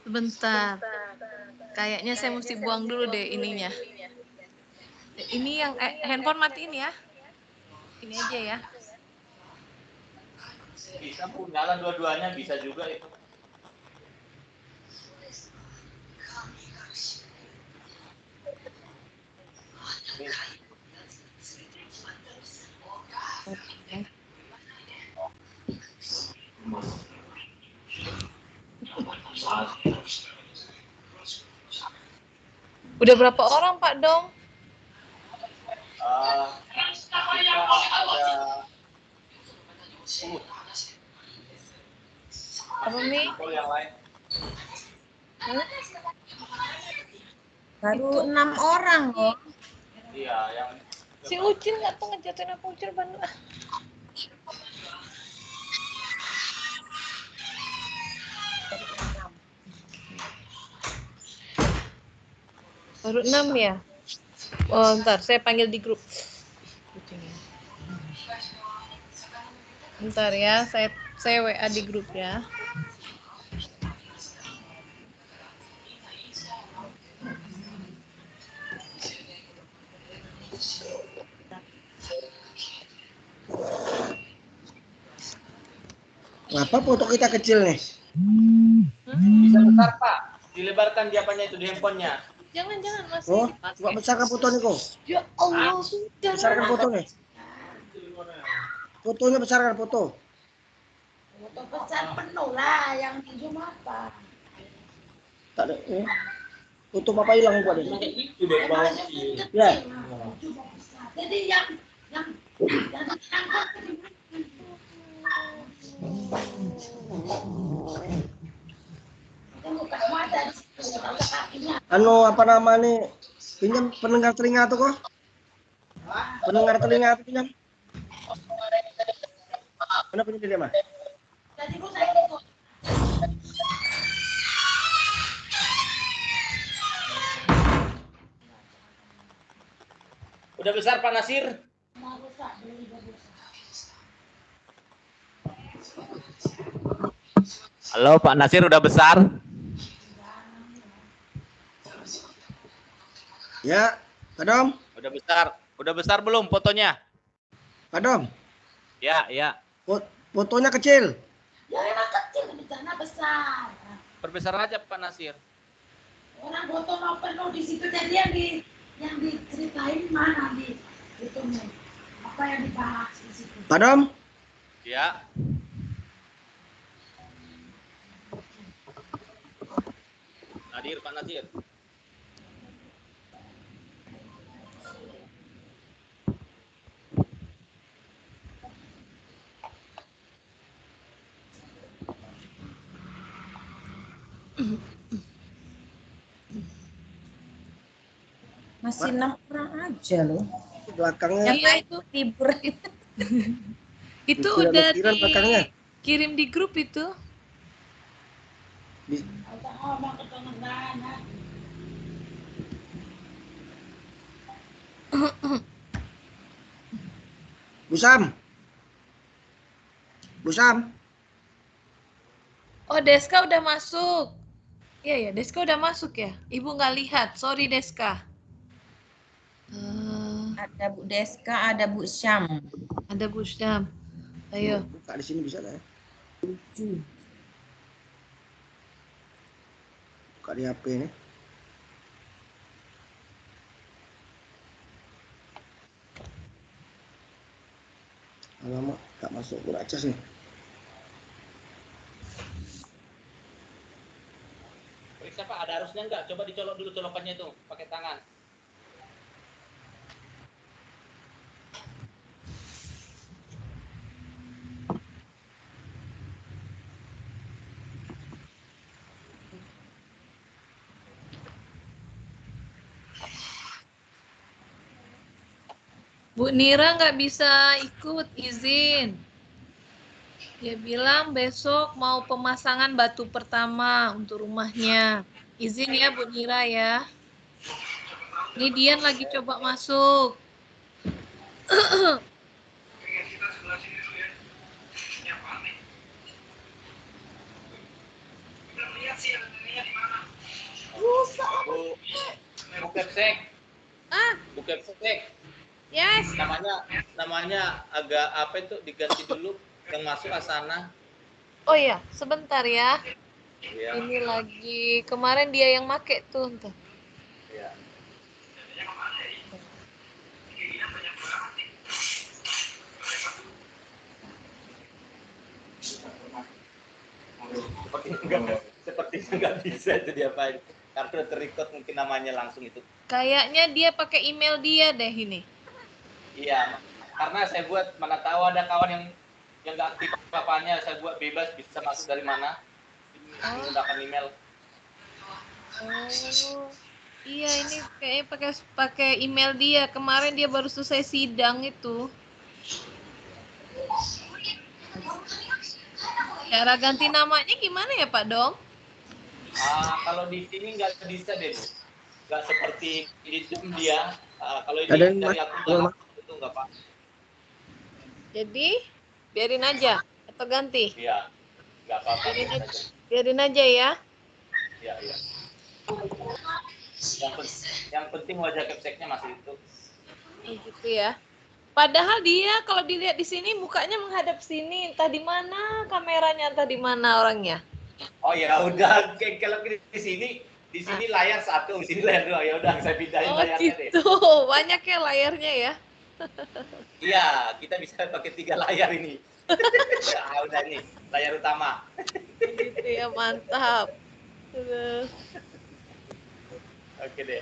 Sebentar. Kayaknya saya mesti buang dulu deh ininya. Ini yang handphone matiin ya. Ini aja ya. Bisa pun jalan dua-duanya, bisa juga itu. Udah berapa orang Pak Dong? Kita ada 10. Apa Mi? Yang lain. Baru 6 orang loh. Iya, yang Si Ucil nggak tuh ngejatuhin aku Ucil Bandung. Baru 6 ya? Oh, ntar saya panggil di grup. Bentar ya, saya WA di grup ya. Kenapa foto kita kecil nih? bisa besar Pak, dilebarkan diapanya itu di handphonenya. Jangan masih Oh, dipakai. coba besarkan foto nih kok. Ya Allah, sudah. Besarkan foto nih. Fotonya besarkan foto. Foto besar penuh lah, yang di Zoom apa? Tak ada. Foto Bapak hilang buat ini. Itu dari bawah. Ya. Jadi yang Anu apa nama nih? Pinjam pendengar telinga tuh kok. Pendengar telinga tuh pinjam. Mana punya dia mah? Udah besar Pak Nasir? Halo Pak Nasir, udah besar? Ya, Kadom. Udah besar. Udah besar belum fotonya? Kadom. Ya. Fotonya kecil. ya emang kecil, di sana besar. Perbesar aja Pak Nasir. Orang foto mau penuh di situ, jadi yang diceritain mana di itu apa yang dibahas di situ. Kadom. Ya. Hadir Pak Nasir. Masih 6 orang aja loh. Belakangnya. Iya itu Libur. itu Tidak udah mikiran belakangnya. dikirim di grup itu. Busam. Oh, Deska udah masuk. Iya ya, Deska udah masuk ya. Ibu nggak lihat, sorry Deska. Ada Bu Deska, ada Bu Syam. Ada Bu Syam. Ayo. Buka di sini bisa lah ya. Buka di HP ini. Alamak, tak masuk Kuracas nih. Periksa Pak, ada arusnya enggak? Coba dicolok dulu colokannya itu pakai tangan. Bu Nira nggak bisa ikut, izin. Dia bilang besok mau pemasangan batu pertama untuk rumahnya. Izin ya Bu Nira ya. Ini Dian lagi coba masuk. Bu, Bu Kepsek. Bu Kepsek. Yes. Namanya agak apa itu diganti dulu yang masuk Asana. Oh iya, sebentar ya. Iya. Ini lagi kemarin dia yang make tuh. Entah. Iya. Sepertinya nggak bisa itu diapain. Karena terrecord mungkin namanya langsung itu. Kayaknya dia pakai email dia deh ini. Iya, karena saya buat mana tahu ada kawan yang nggak aktif apa-apanya, saya buat bebas bisa masuk dari mana menggunakan email. Oh, iya ini kayaknya pakai email dia. Kemarin dia baru selesai sidang itu. Cara ganti namanya gimana ya Pak Dom? Kalau di sini nggak bisa deh, Bu. Nggak seperti di Zoom dia. Kalau ini Ada yang dari aku itu nggak apa. Jadi biarin aja atau ganti? Iya, nggak apa-apa. Biarin aja ya. Iya, iya. Yang penting wajah Kepseknya masih itu. Oh, gitu ya. Padahal dia kalau dilihat di sini mukanya menghadap sini, entah di mana kameranya, entah di mana orangnya. Oh ya udah, kalau di sini layar satu, di sini layar dua, ya udah saya pindahin layarnya deh. Gitu. Banyak ya layarnya ya. Iya, kita bisa pakai 3 layar ini. Udah nih, layar utama. Gitu ya, mantap. Terus. Oke deh.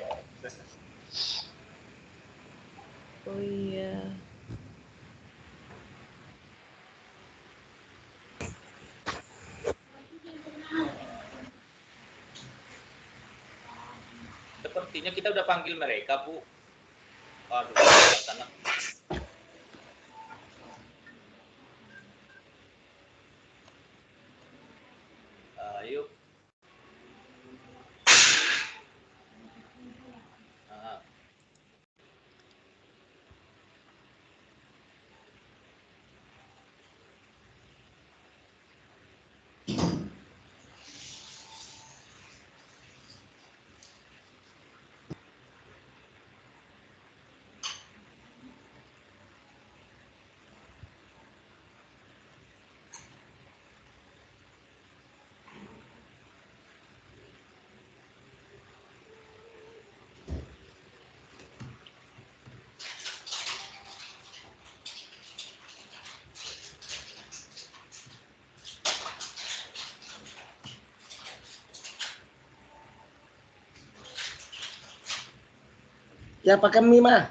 Oh iya. Sepertinya kita udah panggil mereka, Bu. Aduh, sana. Yuk. Ya pakai mie mah.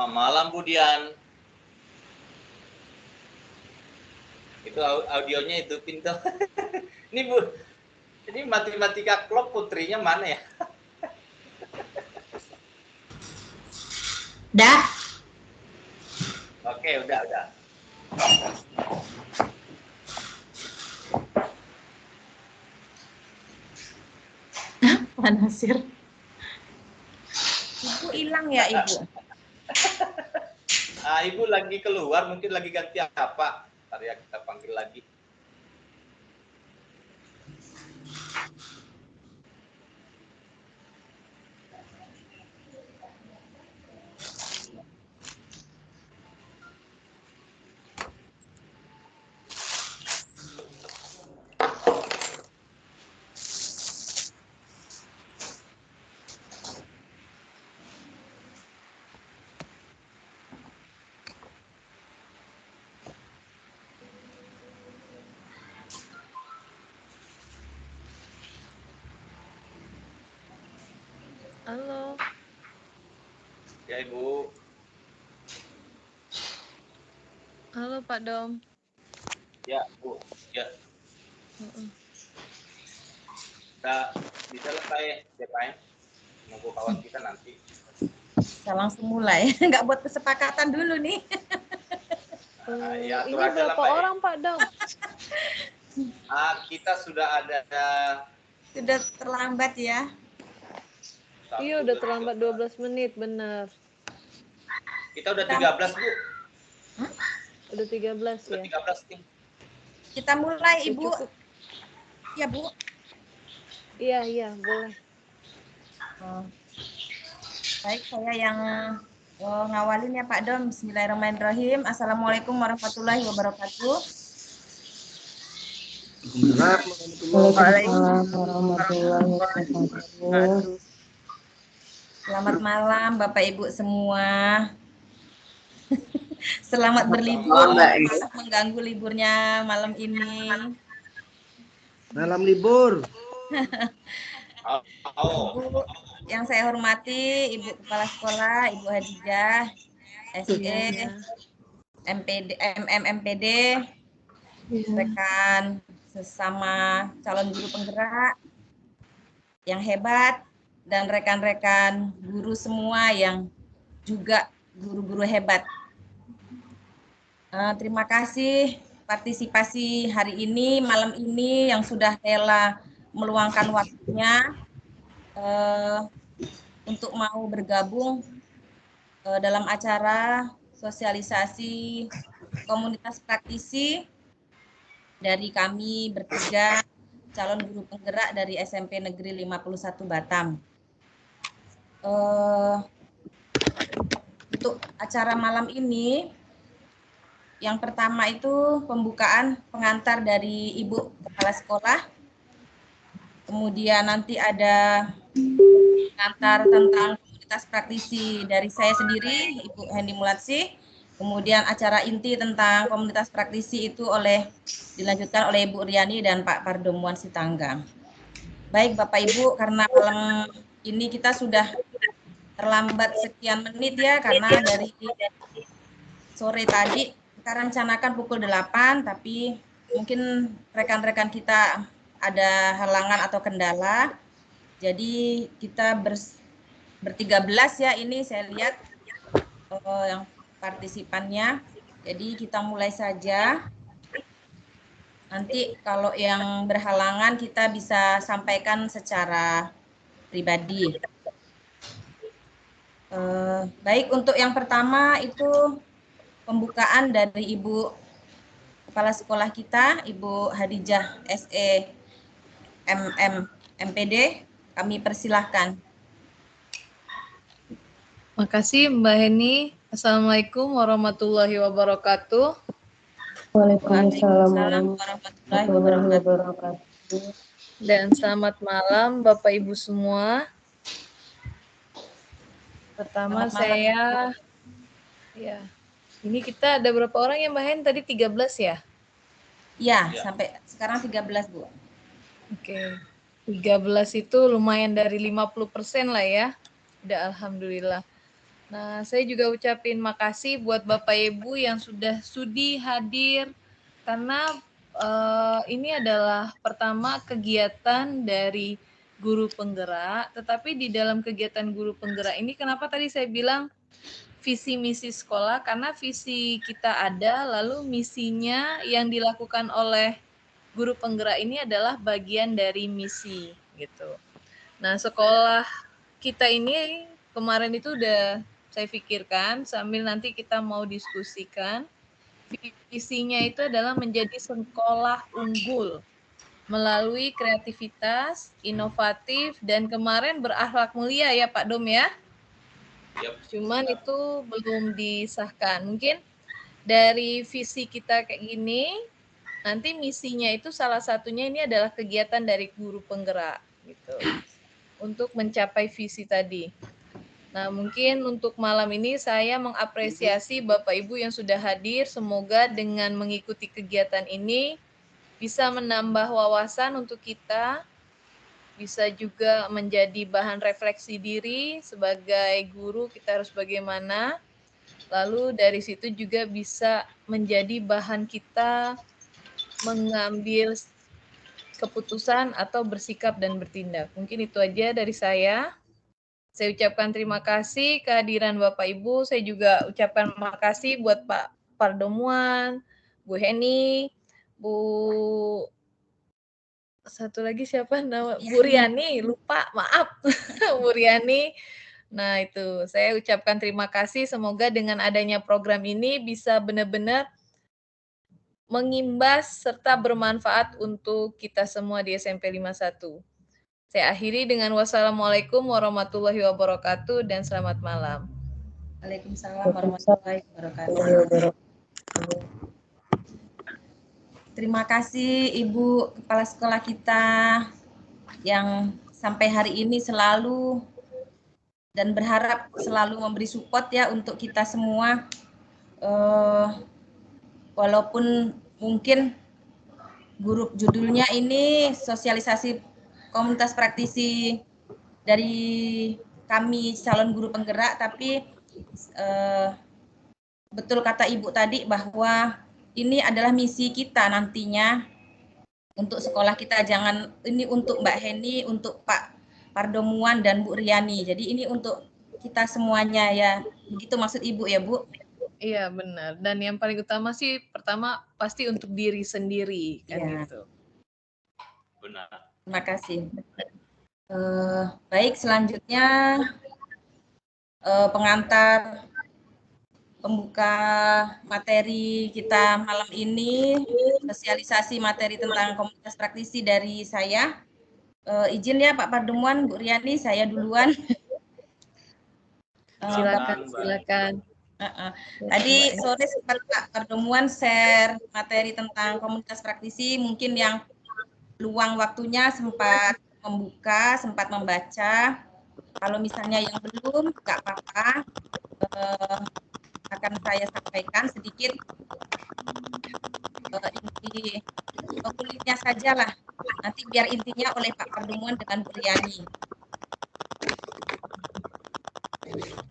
Malam, Bu Dian. Itu audionya itu pintu. Ini Bu, ini matematika klub putrinya mana ya? Dah. Oke, udah. Pak Nasir. Ibu hilang ya, Ibu? Ibu lagi keluar, mungkin lagi ganti apa? Ntar ya kita panggil lagi. Halo. Ya Ibu. Halo Pak Dom. Ya Bu. Ya. Kita bisa selesai deadline. Nunggu kawan kita nanti. Kita langsung mulai. Nggak buat kesepakatan dulu nih. Ya, Ini atur aja lah, berapa Pak, orang Pak Dom? Kita sudah ada Sudah terlambat ya. Iya udah terlambat 12 menit, benar. Kita udah 13 Bu. Udah 13 Udah ya. 13 tim. Kita mulai Ya, Ibu. cukup. Ya Bu. Iya, boleh. Oh. Baik, saya yang ngawalin ya Pak Dom. Bismillahirrahmanirrahim. Assalamualaikum warahmatullahi wabarakatuh. Waalaikumsalam warahmatullahi wabarakatuh. Selamat malam Bapak Ibu semua. Selamat berlibur. Maaf mengganggu liburnya malam ini. Malam libur. Ibu yang saya hormati, Ibu Kepala Sekolah, Ibu Hadijah, SE, MPD, MPD, rekan sesama calon guru penggerak yang hebat, dan rekan-rekan guru semua yang juga guru-guru hebat. Terima kasih partisipasi hari ini, malam ini yang sudah rela meluangkan waktunya untuk mau bergabung dalam acara sosialisasi komunitas praktisi dari kami bertiga calon guru penggerak dari SMP Negeri 51 Batam. Untuk acara malam ini, yang pertama itu pembukaan pengantar dari Ibu Kepala Sekolah. Kemudian nanti ada pengantar tentang komunitas praktisi dari saya sendiri, Ibu Hendy Mulatsi. Kemudian acara inti tentang komunitas praktisi itu dilanjutkan oleh Ibu Riani dan Pak Pardomuan Sitanggang. Baik Bapak Ibu, karena malam ini kita sudah terlambat sekian menit ya, karena dari sore tadi kita rencanakan pukul 8, tapi mungkin rekan-rekan kita ada halangan atau kendala. Jadi kita ber-13 ya, ini saya lihat yang partisipannya. Jadi kita mulai saja. Nanti kalau yang berhalangan kita bisa sampaikan secara pribadi. Baik, untuk yang pertama itu pembukaan dari Ibu Kepala Sekolah kita, Ibu Hadijah SE MPD, kami persilahkan. Makasih Mbak Heni. Assalamualaikum warahmatullahi wabarakatuh. Waalaikumsalam warahmatullahi wabarakatuh. Dan selamat malam Bapak Ibu semua. Pertama saya, ya. Ini kita ada berapa orang ya Mbak Hen? Tadi 13 ya? Ya, sampai sekarang 13 Bu. Oke. 13 itu lumayan dari 50% lah ya. Udah alhamdulillah. Nah, saya juga ucapin makasih buat Bapak Ibu yang sudah sudi hadir karena ini adalah pertama kegiatan dari guru penggerak, tetapi di dalam kegiatan guru penggerak ini kenapa tadi saya bilang visi misi sekolah, karena visi kita ada, lalu misinya yang dilakukan oleh guru penggerak ini adalah bagian dari misi gitu. Nah, sekolah kita ini kemarin itu udah saya pikirkan sambil nanti kita mau diskusikan. Visinya itu adalah menjadi sekolah unggul melalui kreativitas, inovatif, dan kemarin berakhlak mulia ya Pak Dom ya. Cuman itu belum disahkan. Mungkin dari visi kita kayak gini, nanti misinya itu salah satunya ini adalah kegiatan dari guru penggerak gitu. Untuk mencapai visi tadi. Nah, mungkin untuk malam ini saya mengapresiasi Bapak Ibu yang sudah hadir. Semoga dengan mengikuti kegiatan ini bisa menambah wawasan untuk kita bisa juga menjadi bahan refleksi diri sebagai guru kita harus bagaimana. Lalu dari situ juga bisa menjadi bahan kita mengambil keputusan atau bersikap dan bertindak. Mungkin itu aja dari saya. Saya ucapkan terima kasih kehadiran Bapak Ibu. Saya juga ucapkan terima kasih buat Pak Pardomuan, Bu Heni, Bu satu lagi siapa nama Bu Riani, lupa, maaf. Bu Riani. Nah, itu saya ucapkan terima kasih. Semoga dengan adanya program ini bisa benar-benar mengimbas serta bermanfaat untuk kita semua di SMP 51. Saya akhiri dengan wassalamualaikum warahmatullahi wabarakatuh dan selamat malam. Waalaikumsalam warahmatullahi wabarakatuh. Terima kasih Ibu Kepala Sekolah kita yang sampai hari ini selalu dan berharap selalu memberi support ya untuk kita semua. Walaupun mungkin guru judulnya ini sosialisasi komunitas praktisi dari kami calon guru penggerak, tapi betul kata Ibu tadi bahwa ini adalah misi kita nantinya untuk sekolah kita. Jangan ini untuk Mbak Heni, untuk Pak Pardomuan dan Bu Riani. Jadi ini untuk kita semuanya ya. Begitu maksud Ibu ya, Bu? Iya, benar. Dan yang paling utama sih pertama pasti untuk diri sendiri kan Ya. gitu. Benar. Terima kasih. Baik, selanjutnya pengantar pembuka materi kita malam ini, sosialisasi materi tentang komunitas praktisi dari saya. Izin ya Pak Pardomuan, Bu Riani, saya duluan. Silakan. Tadi sore sempat Pak Pardomuan share materi tentang komunitas praktisi, mungkin yang luang waktunya sempat membuka, sempat membaca. Kalau misalnya yang belum, nggak apa-apa. Akan saya sampaikan sedikit inti kulitnya saja lah. Nanti biar intinya oleh Pak Pardomuan dengan Bu Riani.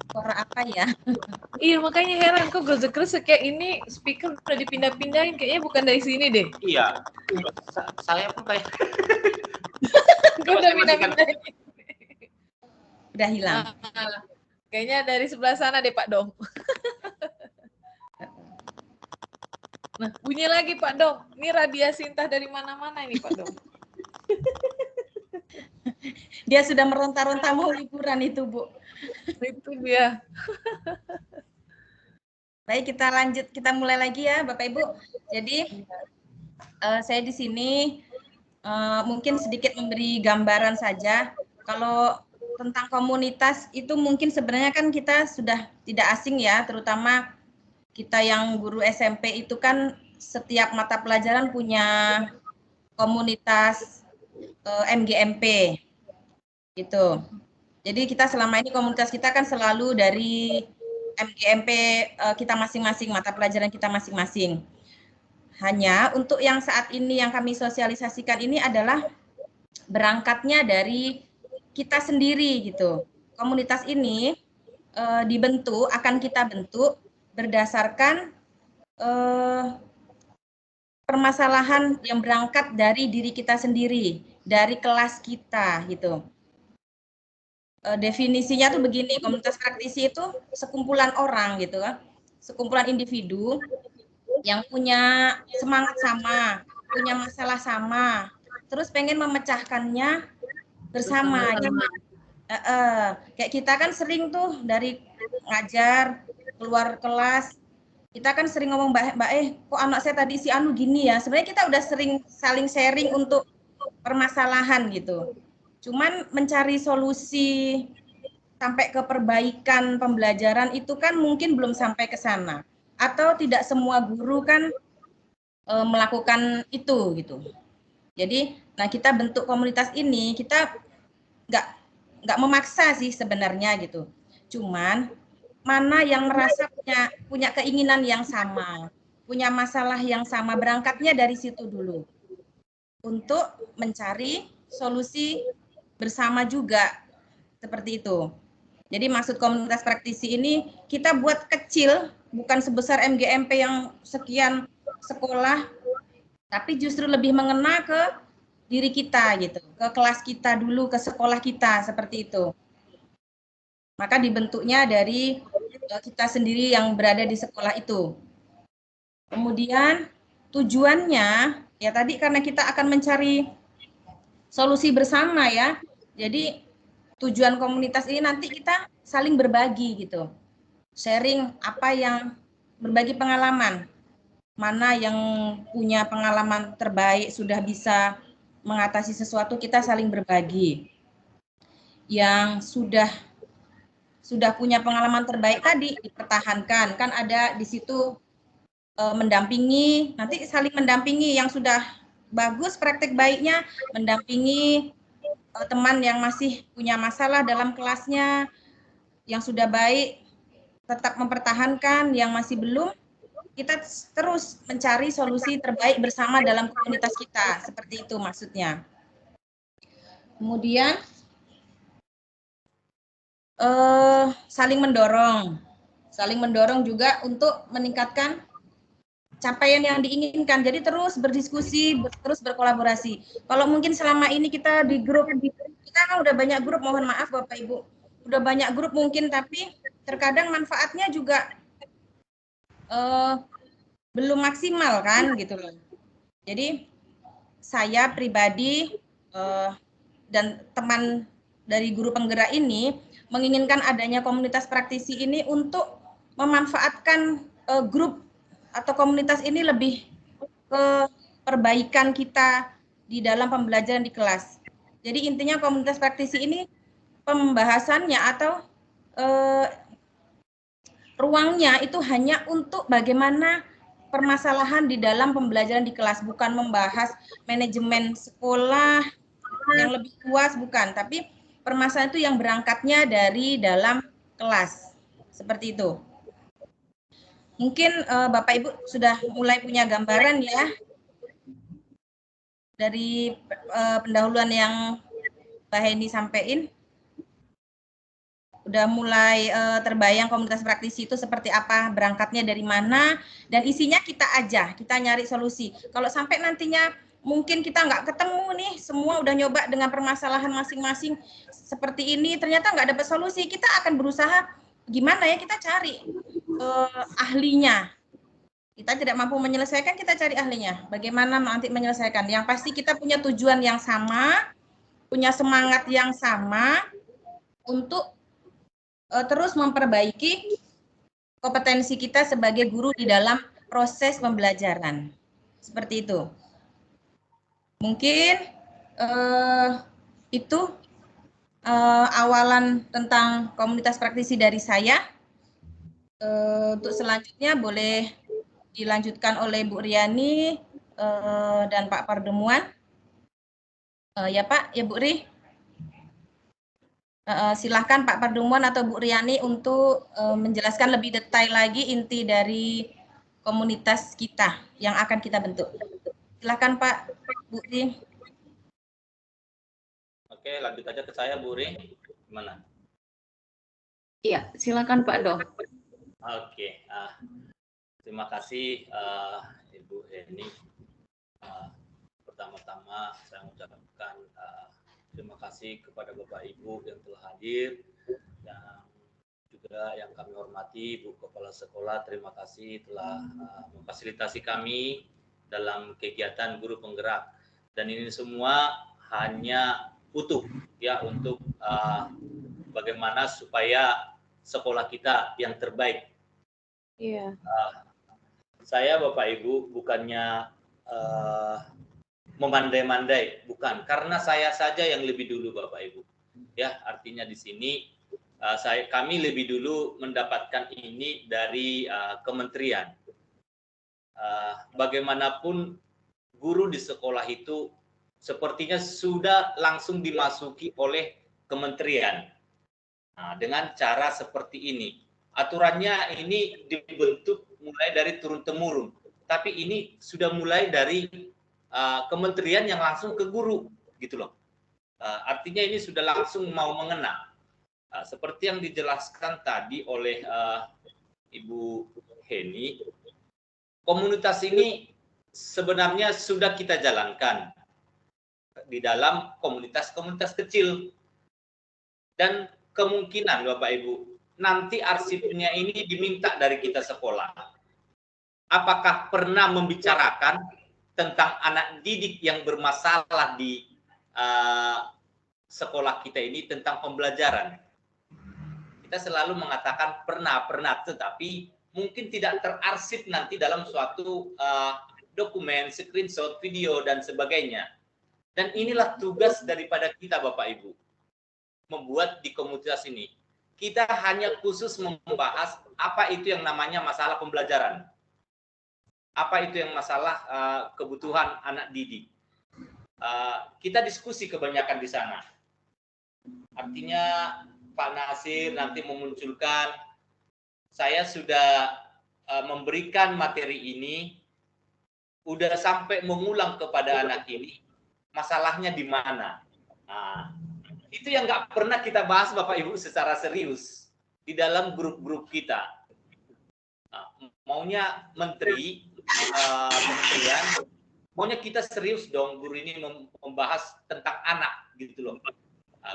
Suara apa ya? Iya, makanya heran kok gresek-gresek kayak ini speaker udah dipindah-pindahin, kayaknya bukan dari sini deh. Iya. Saya pun kayak Gue udah pindah-pindahin. Udah hilang. Kayaknya dari sebelah sana deh Pak Dong. Nah, bunyi lagi Pak Dong. Ini radiasi entah dari mana-mana ini Pak Dong. Dia sudah meronta-ronta mau liburan itu, Bu. Itu dia. Baik, kita lanjut, kita mulai lagi ya, Bapak Ibu. Jadi saya di sini mungkin sedikit memberi gambaran saja. Kalau tentang komunitas itu mungkin sebenarnya kan kita sudah tidak asing ya, terutama kita yang guru SMP itu kan setiap mata pelajaran punya komunitas MGMP gitu. Jadi kita selama ini komunitas kita kan selalu dari MGMP kita masing-masing, mata pelajaran kita masing-masing. Hanya untuk yang saat ini yang kami sosialisasikan ini adalah berangkatnya dari kita sendiri gitu. Komunitas ini dibentuk, akan kita bentuk berdasarkan permasalahan yang berangkat dari diri kita sendiri, dari kelas kita gitu. Definisinya tuh begini, komunitas praktisi itu sekumpulan orang gitu kan, sekumpulan individu yang punya semangat sama, punya masalah sama, terus pengen memecahkannya bersama gitu. Kayak kita kan sering tuh dari ngajar keluar kelas, kita kan sering ngomong Mbak kok anak saya tadi si Anu gini ya. Sebenarnya kita udah sering saling sharing untuk permasalahan gitu. Cuman mencari solusi sampai ke perbaikan pembelajaran itu kan mungkin belum sampai ke sana. Atau tidak semua guru kan melakukan itu gitu. Jadi, nah kita bentuk komunitas ini, kita nggak memaksa sih sebenarnya gitu. Cuman mana yang merasa punya keinginan yang sama, punya masalah yang sama, berangkatnya dari situ dulu. Untuk mencari solusi bersama juga, seperti itu. Jadi maksud komunitas praktisi ini kita buat kecil, bukan sebesar MGMP yang sekian sekolah, tapi justru lebih mengena ke diri kita gitu, ke kelas kita dulu, ke sekolah kita, seperti itu. Maka dibentuknya dari kita sendiri yang berada di sekolah itu. Kemudian tujuannya, ya tadi karena kita akan mencari solusi bersama ya, jadi tujuan komunitas ini nanti kita saling berbagi gitu, sharing apa yang, berbagi pengalaman, mana yang punya pengalaman terbaik sudah bisa mengatasi sesuatu, kita saling berbagi. Yang sudah punya pengalaman terbaik tadi dipertahankan, kan ada di situ mendampingi, nanti saling mendampingi, yang sudah bagus praktek baiknya mendampingi teman yang masih punya masalah dalam kelasnya, yang sudah baik tetap mempertahankan, yang masih belum, kita terus mencari solusi terbaik bersama dalam komunitas kita, seperti itu maksudnya. Kemudian saling mendorong juga untuk meningkatkan capaian yang diinginkan. Jadi terus berdiskusi, terus berkolaborasi. Kalau mungkin selama ini kita di grup, kita kan udah banyak grup, mohon maaf Bapak Ibu, udah banyak grup mungkin, tapi terkadang manfaatnya juga belum maksimal kan gitu loh. Jadi saya pribadi dan teman dari guru penggerak ini menginginkan adanya komunitas praktisi ini untuk memanfaatkan grup atau komunitas ini lebih ke perbaikan kita di dalam pembelajaran di kelas. Jadi intinya komunitas praktisi ini pembahasannya atau ruangnya itu hanya untuk bagaimana permasalahan di dalam pembelajaran di kelas, bukan membahas manajemen sekolah yang lebih luas, bukan, tapi permasalahan itu yang berangkatnya dari dalam kelas, seperti itu. Mungkin Bapak Ibu sudah mulai punya gambaran ya dari pendahuluan yang Mbak Heni sampaikan. Udah mulai terbayang komunitas praktisi itu seperti apa, berangkatnya dari mana, dan isinya kita aja, kita nyari solusi. Kalau sampai nantinya mungkin kita nggak ketemu nih, semua udah nyoba dengan permasalahan masing-masing seperti ini, ternyata nggak dapat solusi, kita akan berusaha gimana ya, kita cari ahlinya. Kita tidak mampu menyelesaikan, kita cari ahlinya. Bagaimana nanti menyelesaikan? Yang pasti kita punya tujuan yang sama, punya semangat yang sama untuk terus memperbaiki kompetensi kita sebagai guru di dalam proses pembelajaran. Seperti itu. Mungkin itu awalan tentang komunitas praktisi dari saya. Untuk selanjutnya boleh dilanjutkan oleh Bu Riani dan Pak Pardemuan. Ya Pak, ya Bu Ri. Silahkan Pak Pardemuan atau Bu Riani untuk menjelaskan lebih detail lagi inti dari komunitas kita yang akan kita bentuk. Silahkan Pak, Bu Ri. Oke, lanjut aja ke saya, Bu Ri. Gimana? Iya, silakan Pak Dong. Oke, terima kasih Ibu Heni. Pertama-tama saya mengucapkan terima kasih kepada Bapak Ibu yang telah hadir, yang juga yang kami hormati Bu Kepala Sekolah, terima kasih telah memfasilitasi kami dalam kegiatan guru penggerak. Dan ini semua hanya utuh ya untuk bagaimana supaya sekolah kita yang terbaik. Iya. Saya Bapak Ibu bukannya memandai-mandai, bukan, karena saya saja yang lebih dulu Bapak Ibu. Ya, artinya di sini kami lebih dulu mendapatkan ini dari kementerian. Bagaimanapun guru di sekolah itu sepertinya sudah langsung dimasuki oleh kementerian. Dengan cara seperti ini. Aturannya ini dibentuk mulai dari turun-temurun, tapi ini sudah mulai dari kementerian yang langsung ke guru, gitu loh. Artinya ini sudah langsung mau mengena. Seperti yang dijelaskan tadi oleh Ibu Heni, komunitas ini sebenarnya sudah kita jalankan di dalam komunitas-komunitas kecil. Dan kemungkinan Bapak Ibu, nanti arsipnya ini diminta dari kita sekolah. Apakah pernah membicarakan tentang anak didik yang bermasalah di sekolah kita ini tentang pembelajaran? Kita selalu mengatakan pernah, tetapi mungkin tidak terarsip nanti dalam suatu dokumen, screenshot, video, dan sebagainya. Dan inilah tugas daripada kita Bapak Ibu, membuat di komunitas ini. Kita hanya khusus membahas apa itu yang namanya masalah pembelajaran. Apa itu yang masalah kebutuhan anak didik. Kita diskusi kebanyakan di sana. Artinya Pak Nasir nanti memunculkan, saya sudah memberikan materi ini, udah sampai mengulang kepada anak ini, masalahnya di mana. Nah, itu yang nggak pernah kita bahas Bapak Ibu secara serius di dalam grup-grup kita. Nah, maunya menteri, kementerian, maunya kita serius dong guru ini membahas tentang anak gitu loh.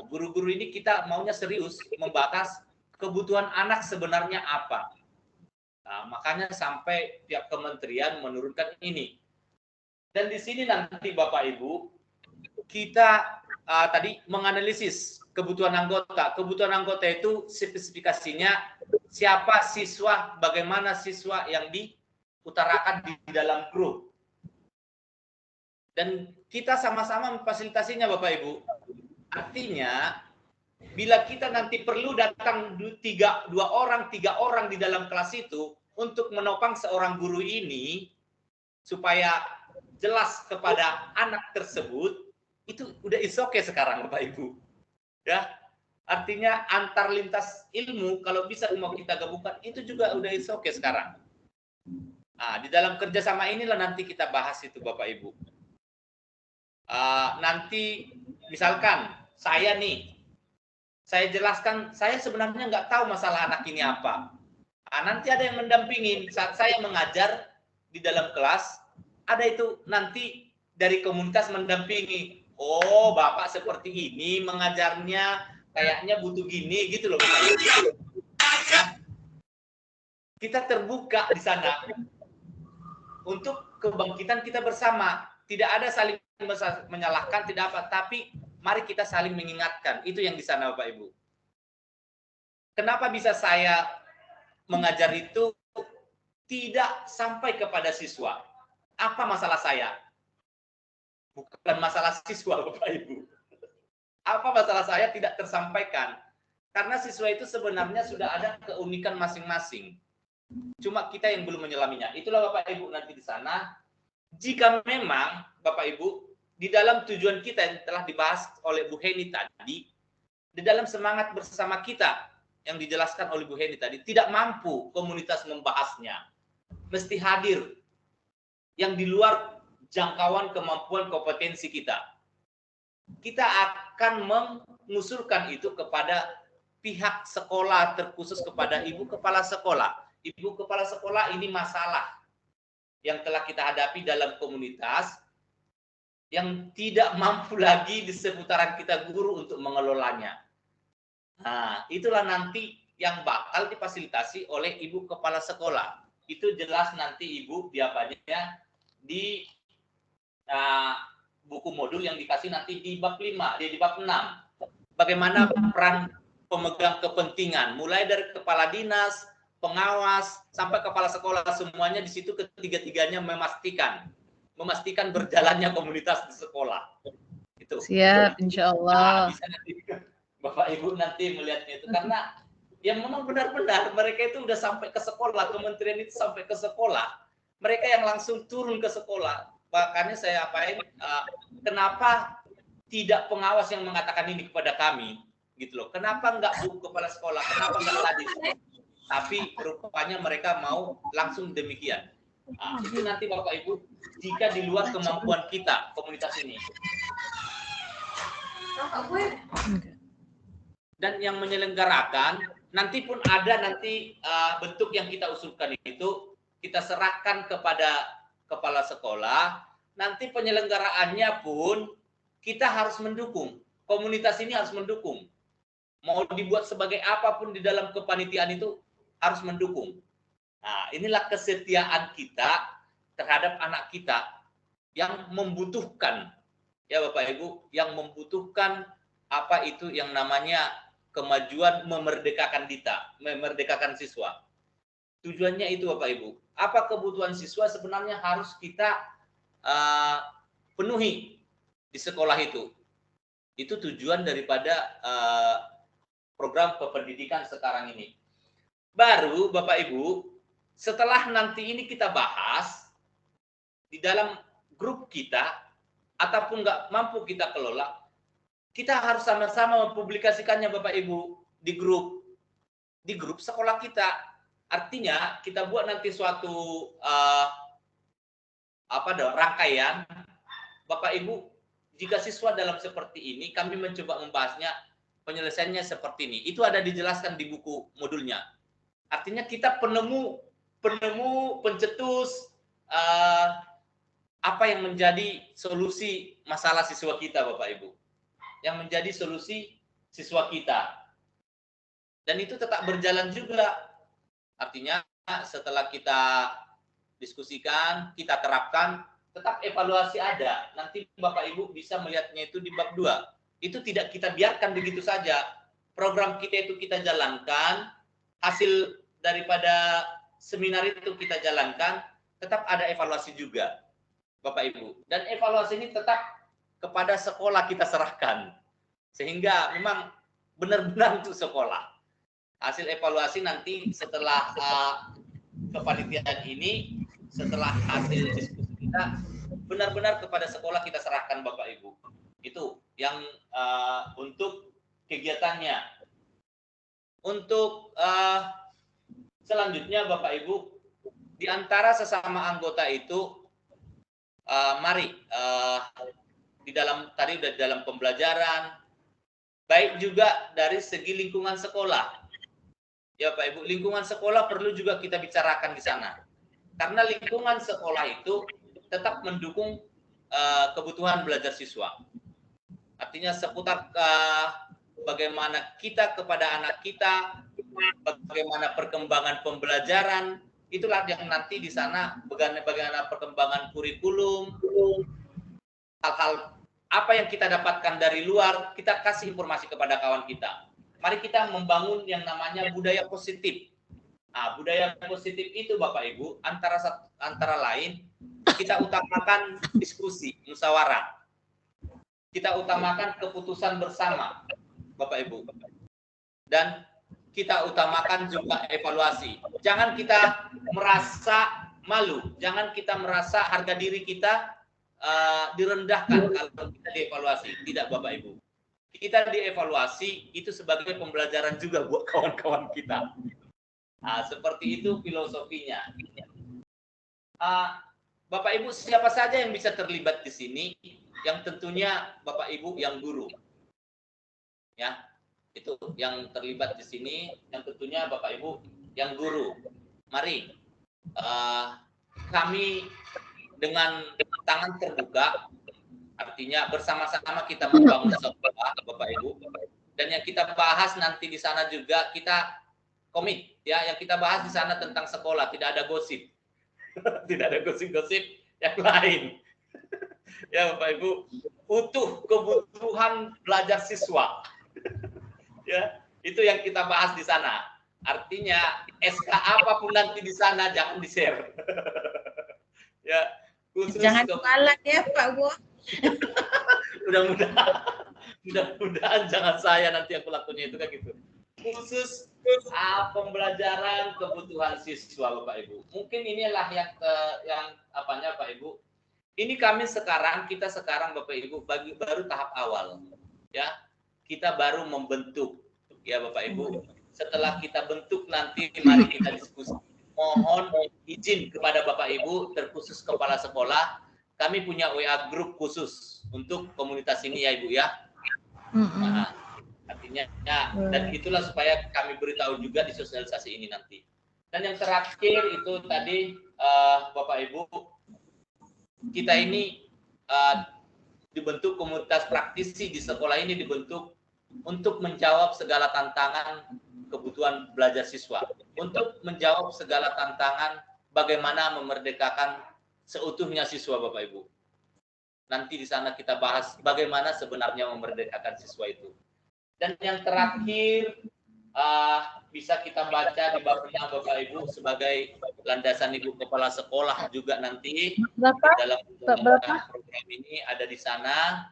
Guru-guru ini kita maunya serius membahas kebutuhan anak sebenarnya apa. Nah, makanya sampai pihak kementerian menurunkan ini. Dan di sini nanti Bapak Ibu, kita tadi menganalisis kebutuhan anggota. Kebutuhan anggota itu spesifikasinya siapa siswa, bagaimana siswa yang diutarakan di dalam grup. Dan kita sama-sama memfasilitasinya Bapak Ibu. Artinya, bila kita nanti perlu datang 3 orang di dalam kelas itu untuk menopang seorang guru ini supaya jelas kepada anak tersebut, itu udah is okay sekarang Bapak Ibu. Ya. Artinya antar lintas ilmu kalau bisa mau kita gabungkan itu juga udah is okay sekarang. Nah, di dalam kerjasama inilah nanti kita bahas itu Bapak Ibu. Nanti misalkan saya jelaskan, saya sebenarnya nggak tahu masalah anak ini apa. Nanti ada yang mendampingin saat saya mengajar di dalam kelas, ada itu nanti dari komunitas mendampingi. Oh, Bapak seperti ini mengajarnya, kayaknya butuh gini gitu loh. Ya. Kita terbuka di sana untuk kebangkitan kita bersama. Tidak ada saling menyalahkan, tidak apa, tapi mari kita saling mengingatkan. Itu yang di sana Bapak Ibu. Kenapa bisa saya mengajar itu tidak sampai kepada siswa? Apa masalah saya? Bukan masalah siswa Bapak Ibu. Apa masalah saya tidak tersampaikan? Karena siswa itu sebenarnya sudah ada keunikan masing-masing. Cuma kita yang belum menyelaminya. Itulah Bapak Ibu nanti di sana. Jika memang Bapak Ibu di dalam tujuan kita yang telah dibahas oleh Bu Heni tadi, di dalam semangat bersama kita yang dijelaskan oleh Bu Heni tadi, tidak mampu komunitas membahasnya, mesti hadir yang di luar jangkauan kemampuan kompetensi kita. Kita akan mengusulkan itu kepada pihak sekolah, terkhusus kepada Ibu Kepala Sekolah. Ibu Kepala Sekolah, ini masalah yang telah kita hadapi dalam komunitas yang tidak mampu lagi di seputaran kita guru untuk mengelolanya. Nah, itulah nanti yang bakal difasilitasi oleh Ibu Kepala Sekolah. Itu jelas nanti Ibu diapanya di buku modul yang dikasih nanti di bab 5, di bab 6. Bagaimana peran pemegang kepentingan, mulai dari kepala dinas, pengawas, sampai kepala sekolah, semuanya di situ ketiga-tiganya memastikan berjalannya komunitas di sekolah. Itu. Siap, insya Allah. Nah, bisa nanti Bapak Ibu nanti melihatnya itu, karena yang memang benar-benar mereka itu udah sampai ke sekolah, kementerian itu sampai ke sekolah, mereka yang langsung turun ke sekolah. Makanya saya kenapa tidak pengawas yang mengatakan ini kepada kami, gitu loh? Kenapa enggak Bu Kepala Sekolah? Kenapa enggak tadi? Tapi rupanya mereka mau langsung demikian. Nah, itu nanti Bapak Ibu, jika di luar kemampuan kita komunitas ini. Dan yang menyelenggarakan nanti pun ada bentuk yang kita usulkan itu kita serahkan kepada kepala sekolah. Nanti penyelenggaraannya pun kita harus mendukung. Komunitas ini harus mendukung. Mau dibuat sebagai apapun di dalam kepanitiaan itu harus mendukung. Nah, inilah kesetiaan kita terhadap anak kita yang membutuhkan, ya Bapak Ibu, yang membutuhkan apa itu yang namanya kemajuan memerdekakan memerdekakan siswa. Tujuannya itu Bapak Ibu. Apa kebutuhan siswa sebenarnya harus kita penuhi di sekolah itu. Itu tujuan daripada program kependidikan sekarang ini. Baru Bapak Ibu, setelah nanti ini kita bahas di dalam grup kita, ataupun nggak mampu kita kelola, kita harus sama-sama mempublikasikannya Bapak Ibu di grup sekolah kita. Artinya kita buat nanti suatu rangkaian, Bapak Ibu, jika siswa dalam seperti ini, kami mencoba membahasnya, penyelesaiannya seperti ini. Itu ada dijelaskan di buku modulnya. Artinya kita penemu, pencetus apa yang menjadi solusi masalah siswa kita, Bapak Ibu. Yang menjadi solusi siswa kita. Dan itu tetap berjalan juga. Artinya setelah kita diskusikan, kita terapkan, tetap evaluasi ada. Nanti Bapak Ibu bisa melihatnya itu di bab 2. Itu tidak kita biarkan begitu saja. Program kita itu kita jalankan, hasil daripada seminar itu kita jalankan, tetap ada evaluasi juga, Bapak Ibu. Dan evaluasi ini tetap kepada sekolah kita serahkan. Sehingga memang benar-benar untuk sekolah. Hasil evaluasi nanti setelah kepanitiaan ini, setelah hasil diskusi kita, benar-benar kepada sekolah kita serahkan Bapak Ibu. Itu yang untuk kegiatannya. Untuk selanjutnya Bapak Ibu, di antara sesama anggota itu, mari di dalam pembelajaran, baik juga dari segi lingkungan sekolah. Ya Pak Ibu, lingkungan sekolah perlu juga kita bicarakan di sana. Karena lingkungan sekolah itu tetap mendukung kebutuhan belajar siswa. Artinya seputar bagaimana kita kepada anak kita, bagaimana perkembangan pembelajaran, itulah yang nanti di sana bagaimana perkembangan kurikulum, hal-hal apa yang kita dapatkan dari luar, kita kasih informasi kepada kawan kita. Mari kita membangun yang namanya budaya positif. Nah, budaya positif itu Bapak Ibu, antara lain kita utamakan diskusi, musyawarah. Kita utamakan keputusan bersama, Bapak Ibu. Dan kita utamakan juga evaluasi. Jangan kita merasa malu, jangan kita merasa harga diri kita direndahkan kalau kita dievaluasi. Tidak Bapak Ibu. Kita dievaluasi itu sebagai pembelajaran juga buat kawan-kawan kita. Nah, seperti itu filosofinya. Bapak Ibu, siapa saja yang bisa terlibat di sini? Yang tentunya Bapak Ibu yang guru. Ya, itu yang terlibat di sini, yang tentunya Bapak Ibu yang guru. Mari kami dengan tangan terbuka, artinya bersama-sama kita membangun sekolah, Bapak Ibu. Dan yang kita bahas nanti di sana juga kita komit, ya. Yang kita bahas di sana tentang sekolah, tidak ada gosip, tidak ada gosip-gosip yang lain. Ya Bapak Ibu, utuh kebutuhan belajar siswa. Ya, itu yang kita bahas di sana. Artinya SK apapun nanti di sana jangan di-share. Ya, khusus jangan jualan ya Pak Bu. Mudah-mudahan jangan saya nanti yang pelakunya itu kan gitu. Khusus pembelajaran kebutuhan siswa Bapak Ibu. Mungkin inilah yang Pak Ibu. Ini kita sekarang Bapak Ibu baru tahap awal. Ya. Kita baru membentuk ya Bapak Ibu. Setelah kita bentuk nanti mari kita diskusi. Mohon izin kepada Bapak Ibu terkhusus kepala sekolah, kami punya WA grup khusus untuk komunitas ini ya Ibu ya. Nah, artinya dan itulah supaya kami beritahu juga di sosialisasi ini nanti. Dan yang terakhir itu tadi Bapak Ibu, kita ini dibentuk komunitas praktisi di sekolah ini dibentuk untuk menjawab segala tantangan kebutuhan belajar siswa, untuk menjawab segala tantangan bagaimana memerdekakan seutuhnya siswa Bapak Ibu. Nanti di sana kita bahas bagaimana sebenarnya memerdekakan siswa itu. Dan yang terakhir bisa kita baca di bawahnya Bapak Ibu sebagai landasan Ibu Kepala Sekolah juga nanti dalam program ini ada di sana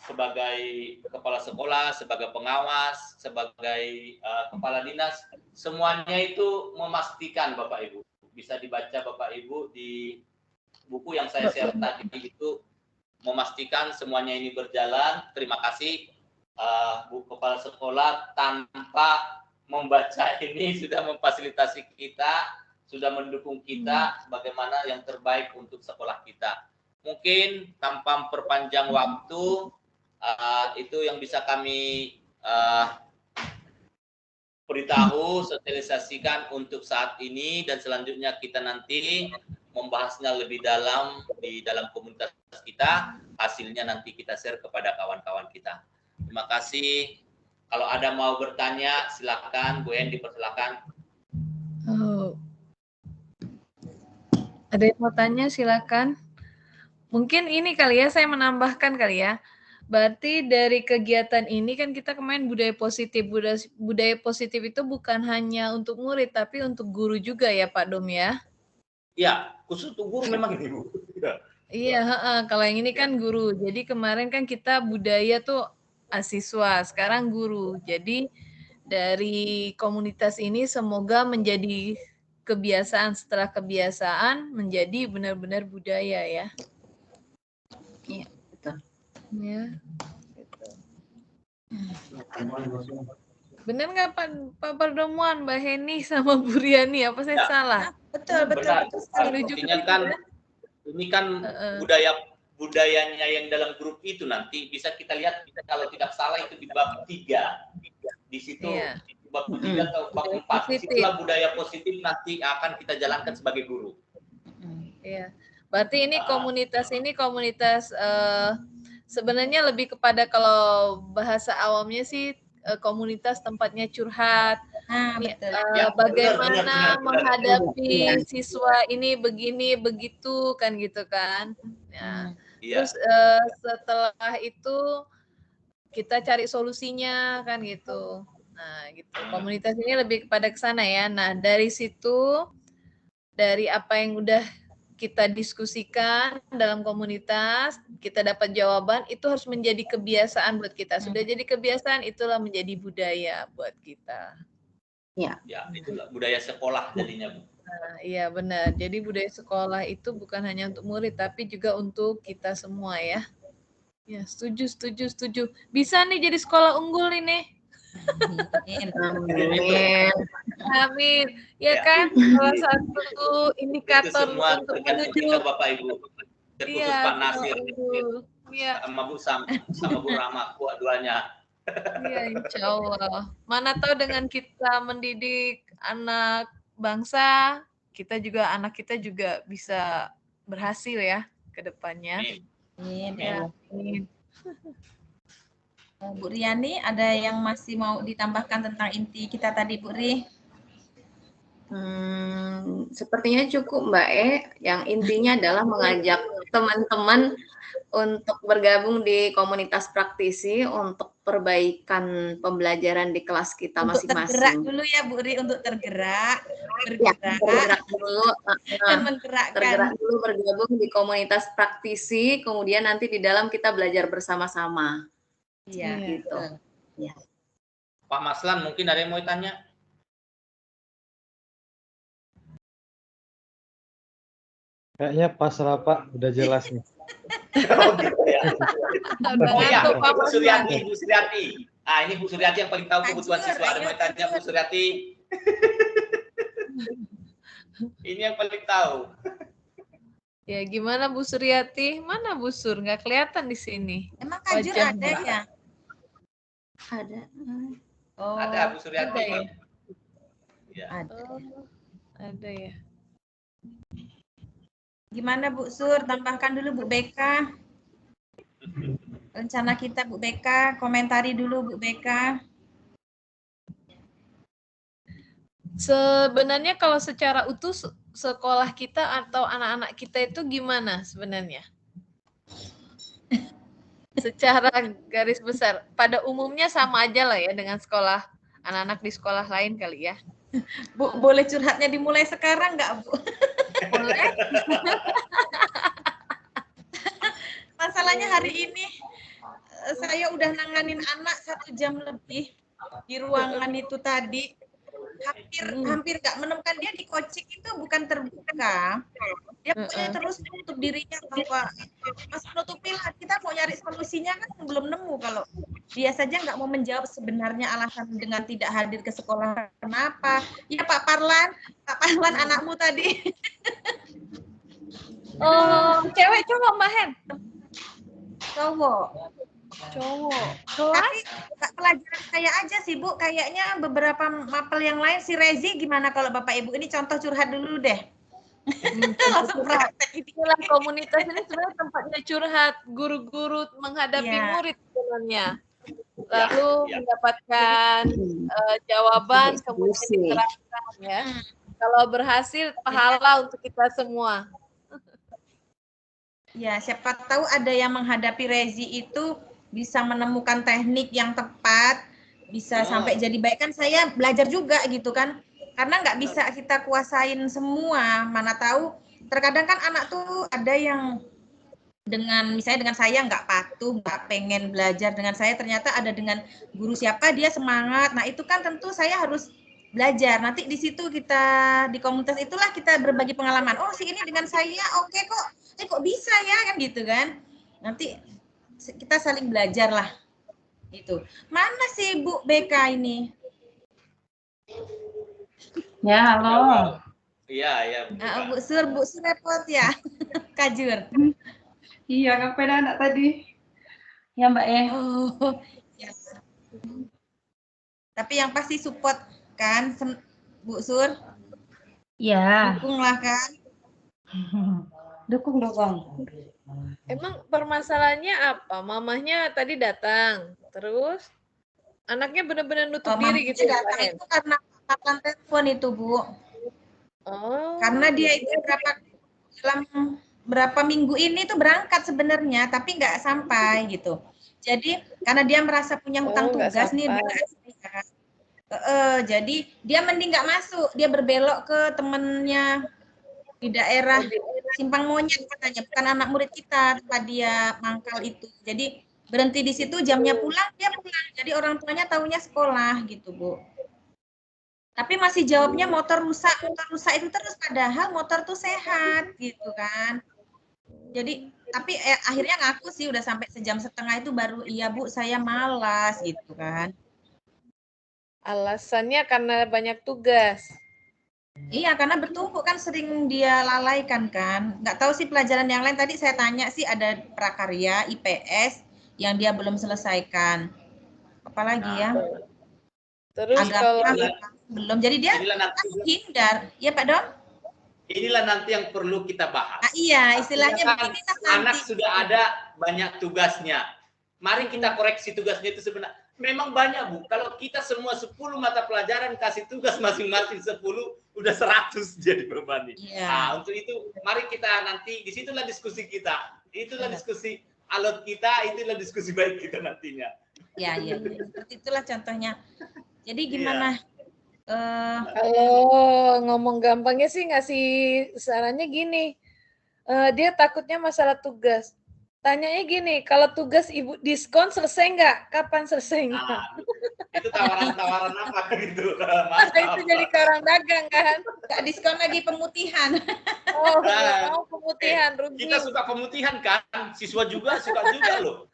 sebagai kepala sekolah, sebagai pengawas, sebagai kepala dinas, semuanya itu memastikan Bapak Ibu. Bisa dibaca Bapak Ibu di buku yang saya share tadi itu memastikan semuanya ini berjalan. Terima kasih Bu Kepala Sekolah tanpa membaca ini sudah memfasilitasi kita, sudah mendukung kita bagaimana yang terbaik untuk sekolah kita. Mungkin tanpa memperpanjang waktu itu yang bisa kami beritahu, sosialisasikan untuk saat ini, dan selanjutnya kita nanti membahasnya lebih dalam di dalam komunitas kita. Hasilnya nanti kita share kepada kawan-kawan kita. Terima kasih. Kalau ada mau bertanya, silakan Bu En, dipersilakan. Ada yang mau tanya, silakan. Mungkin ini kali ya, saya menambahkan kali ya. Berarti dari kegiatan ini kan kita kemarin budaya positif. Budaya positif itu bukan hanya untuk murid, tapi untuk guru juga ya Pak Dom ya? Iya, khusus untuk guru memang ini Bu. Iya, kalau yang ini kan guru. Jadi kemarin kan kita budaya tuh siswa, sekarang guru. Jadi dari komunitas ini semoga menjadi kebiasaan, setelah kebiasaan menjadi benar-benar budaya ya. Iya, betul. Ya. Gitu. Benar nggak Pak Pertemuan, Mbak Heni sama Bu Riani? Apa saya salah? Betul. Artinya kan ini kan budayanya yang dalam grup itu nanti bisa kita lihat, kalau tidak salah itu di bab 3. Di situ di bab 3 atau bab 4. Disitulah budaya positif nanti akan kita jalankan sebagai guru. Iya. Berarti ini komunitas sebenarnya lebih kepada, kalau bahasa awamnya sih komunitas tempatnya curhat. Bagaimana menghadapi siswa ini begini begitu kan gitu kan. Ya. Terus setelah itu kita cari solusinya kan gitu. Nah, gitu. Komunitas ini lebih kepada ke sana ya. Nah, dari situ, dari apa yang udah kita diskusikan dalam komunitas, kita dapat jawaban, itu harus menjadi kebiasaan buat kita. Sudah jadi kebiasaan, itulah menjadi budaya buat kita. Ya, itulah budaya sekolah jadinya, Bu. Nah, iya benar. Jadi budaya sekolah itu bukan hanya untuk murid, tapi juga untuk kita semua ya. Ya, setuju. Bisa nih jadi sekolah unggul ini. Amin. Ya kan, salah satu indikator semua untuk menuju kita Bapak Ibu. Terkhusus Pak Nasir. Iya. Sama Bu Rama, dua-duanya. Iya, insya Allah. Mana tahu dengan kita mendidik anak bangsa, anak kita juga bisa berhasil ya ke depannya. Amin. Bu Riani, ada yang masih mau ditambahkan tentang inti kita tadi, Bu Ri? Sepertinya cukup Mbak yang intinya adalah mengajak teman-teman untuk bergabung di komunitas praktisi untuk perbaikan pembelajaran di kelas kita masing-masing. Tergerak dulu ya Bu Ri, untuk tergerak dulu, dan menggerakkan. Tergerak dulu bergabung di komunitas praktisi, kemudian nanti di dalam kita belajar bersama-sama. Iya, gitu. Ya. Pak Maslan, mungkin ada yang mau tanya? Kayaknya pas lah Pak, udah jelas nih. Bu Suryati. Ini Bu Suryati yang paling tahu kebutuhan siswa. Ada mau tanya Bu Suryati? Ini yang paling tahu. Ya, gimana Bu Suryati? Mana Bu Sur? Nggak kelihatan di sini. Emang Kajur Wajah ada ya? Ada. Oh, Ada Bu Suryati. ada ya? Ya. ada. Oh, ada ya. Gimana Bu Sur? Tambahkan dulu Bu Beka. Rencana kita Bu Beka, komentari dulu Bu Beka. Sebenarnya kalau secara utuh sekolah kita atau anak-anak kita itu gimana sebenarnya? Secara garis besar, pada umumnya sama aja lah ya dengan sekolah anak-anak di sekolah lain kali ya. Bu, boleh curhatnya dimulai sekarang nggak Bu? Boleh? Masalahnya hari ini saya udah nanganin anak 1 jam lebih di ruangan itu tadi. Hampir nggak menemukan dia di coaching itu bukan terbuka. Dia pokoknya terus menutup dirinya bahwa Mas menutupi lah, kita mau nyari solusinya kan belum nemu. Kalau dia saja nggak mau menjawab sebenarnya alasan dengan tidak hadir ke sekolah kenapa. Ya Pak Parlan anakmu tadi. Oh, cewek cowok Mbak Hen? Cowok. Cowok. Tapi Kak, pelajaran saya aja sih Bu, kayaknya beberapa mapel yang lain si Rezi gimana kalau Bapak Ibu ini contoh curhat dulu deh. Langsung praktek ini. Itulah komunitas ini sebenarnya tempatnya curhat, guru-guru menghadapi Iya. murid sebenarnya. Lalu Ya. mendapatkan jawaban kemudian Diskusi. diterapkan ya. Kalau berhasil pahala untuk kita semua. Ya, siapa tahu ada yang menghadapi Rezi itu bisa menemukan teknik yang tepat, bisa sampai jadi baik. Kan saya belajar juga gitu kan. Karena nggak bisa kita kuasain semua. Mana tahu terkadang kan anak tuh ada yang misalnya dengan saya nggak patuh, nggak pengen belajar dengan saya, ternyata ada dengan guru siapa dia semangat. Nah itu kan tentu saya harus belajar. Nanti di situ kita di komunitas itulah kita berbagi pengalaman. Oh si ini dengan saya oke kok, kok bisa ya kan gitu kan. Nanti kita saling belajar lah. Gitu. Mana sih Bu BK ini? Ya, halo. Iya, iya. Bu Sur repot ya. Kajur. Iya, ngapain anak tadi? Ya, Mbak ya. Oh, ya. Tapi yang pasti support kan, Bu Sur? Iya. Dukunglah kan? Dukung. Emang permasalahannya apa? Mamahnya tadi datang, terus anaknya benar-benar nutup diri gitu ya, Mbak datang Hen? itu karena paparan telepon itu, Bu. Oh. Karena dia itu dalam berapa minggu ini tuh berangkat sebenarnya, tapi nggak sampai gitu. Jadi karena dia merasa punya hutang nggak tugas nih, jadi dia mending nggak masuk, dia berbelok ke temennya di daerah Simpang Monyet katanya, bukan anak murid kita tempat dia mangkal itu. Jadi berhenti di situ, jamnya pulang dia pulang. Jadi orang tuanya taunya sekolah gitu, Bu. Tapi masih jawabnya motor rusak itu terus, padahal motor tuh sehat gitu kan. Jadi tapi akhirnya ngaku sih udah sampai 1,5 jam itu baru iya Bu saya malas gitu kan. Alasannya karena banyak tugas. Iya karena bertumpuk kan sering dia lalaikan kan. Nggak tahu sih pelajaran yang lain, tadi saya tanya sih ada prakarya IPS yang dia belum selesaikan. Apalagi ya? Terus kalau belum. Jadi dia menghindar. Ya Pak Dom? Inilah nanti yang perlu kita bahas. Iya, istilahnya begini anak sudah ada banyak tugasnya. Mari kita koreksi tugasnya itu sebenarnya. Memang banyak, Bu. Kalau kita semua 10 mata pelajaran kasih tugas masing-masing 10, udah 100 jadi beban. Iya. Nah, untuk itu mari kita nanti disitulah diskusi kita. Itulah diskusi alot kita, itulah diskusi baik kita nantinya. Iya. Seperti itulah contohnya. Jadi gimana? Kalau ngomong gampangnya sih ngasih sarannya gini, dia takutnya masalah tugas. Tanyanya gini, kalau tugas ibu diskon selesai nggak? Kapan selesainya? Nah, itu tawaran-tawaran apa gitu? Masa itu jadi orang dagang kan? Nggak diskon lagi, pemutihan. Oh, mau pemutihan, rugi. Kita suka pemutihan kan? Siswa juga suka juga loh.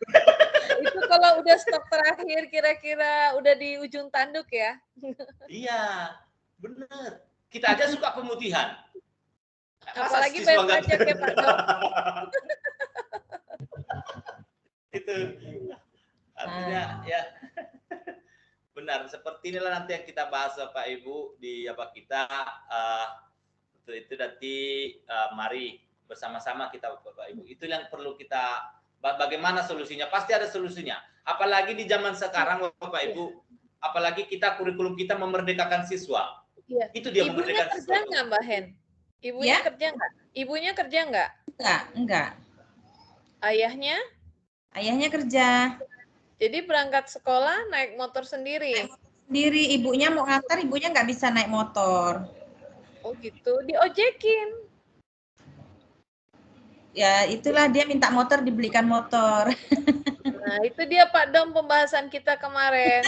Itu kalau udah stok terakhir kira-kira udah di ujung tanduk ya? Iya, bener. Kita aja suka pemutihan. Apalagi siswa bayar nggak pajak ya Pak Dom. itu artinya ya benar seperti inilah nanti yang kita bahas Bapak Ibu di apa kita itu nanti mari bersama-sama kita Bapak Ibu itu yang perlu kita bagaimana solusinya pasti ada solusinya apalagi di zaman sekarang Bapak Ibu apalagi kita kurikulum kita memerdekakan siswa itu dia Ibunya memerdekakan kerja siswa nggak Mbak Hen? Ibunya kerja nggak? Ibunya kerja nggak? Enggak. Ayahnya? Ayahnya kerja. Jadi berangkat sekolah naik motor sendiri? Sendiri, ibunya mau ngantar, ibunya nggak bisa naik motor. Oh gitu, diojekin? Ya itulah dia minta motor, dibelikan motor. Nah itu dia Pak Dom pembahasan kita kemarin.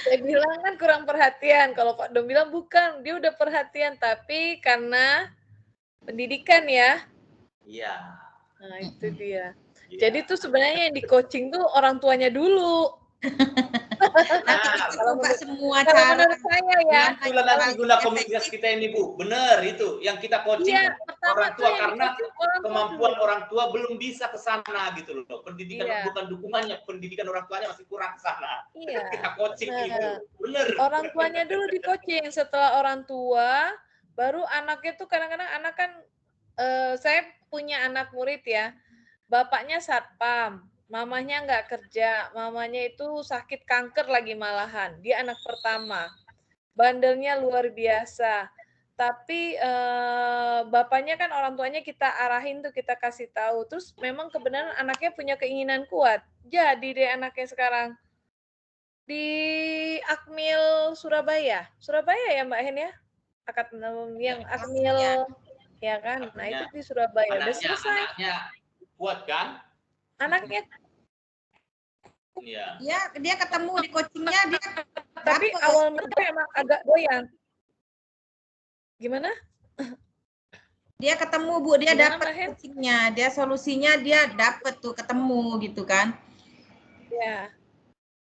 Saya bilang kan kurang perhatian, kalau Pak Dom bilang bukan, dia udah perhatian, tapi karena pendidikan ya. Iya. Nah itu dia. Jadi tuh sebenarnya yang di coaching tuh orang tuanya dulu. Kalau semua cara menurut saya ya. Itulah nanti guna komunitas kita ini Bu. Benar itu yang kita coaching orang tua karena kemampuan orang tua belum bisa ke sana gitu loh. Pendidikan bukan dukungannya, pendidikan orang tuanya masih kurang ke sana. Iya. Kita coaching itu. Benar. Orang tuanya dulu di coaching, setelah orang tua baru anaknya tuh kadang-kadang anak kan saya punya anak murid ya. Bapaknya satpam, mamanya nggak kerja, mamanya itu sakit kanker lagi malahan. Dia anak pertama, bandelnya luar biasa. Tapi bapaknya kan orang tuanya kita arahin tuh, kita kasih tahu. Terus memang kebenaran anaknya punya keinginan kuat. Jadi deh anaknya sekarang di Akmil Surabaya ya Mbak Hen ya, yang Akmil ya kan. Nah itu di Surabaya udah selesai. Anaknya kuat kan? Anaknya iya. Ya, dia ketemu di coachingnya dia. Tapi awalnya emang agak doyan. Gimana? Dia ketemu Bu, dia dapat coachingnya, dia solusinya dia dapat tuh ketemu gitu kan? Ya,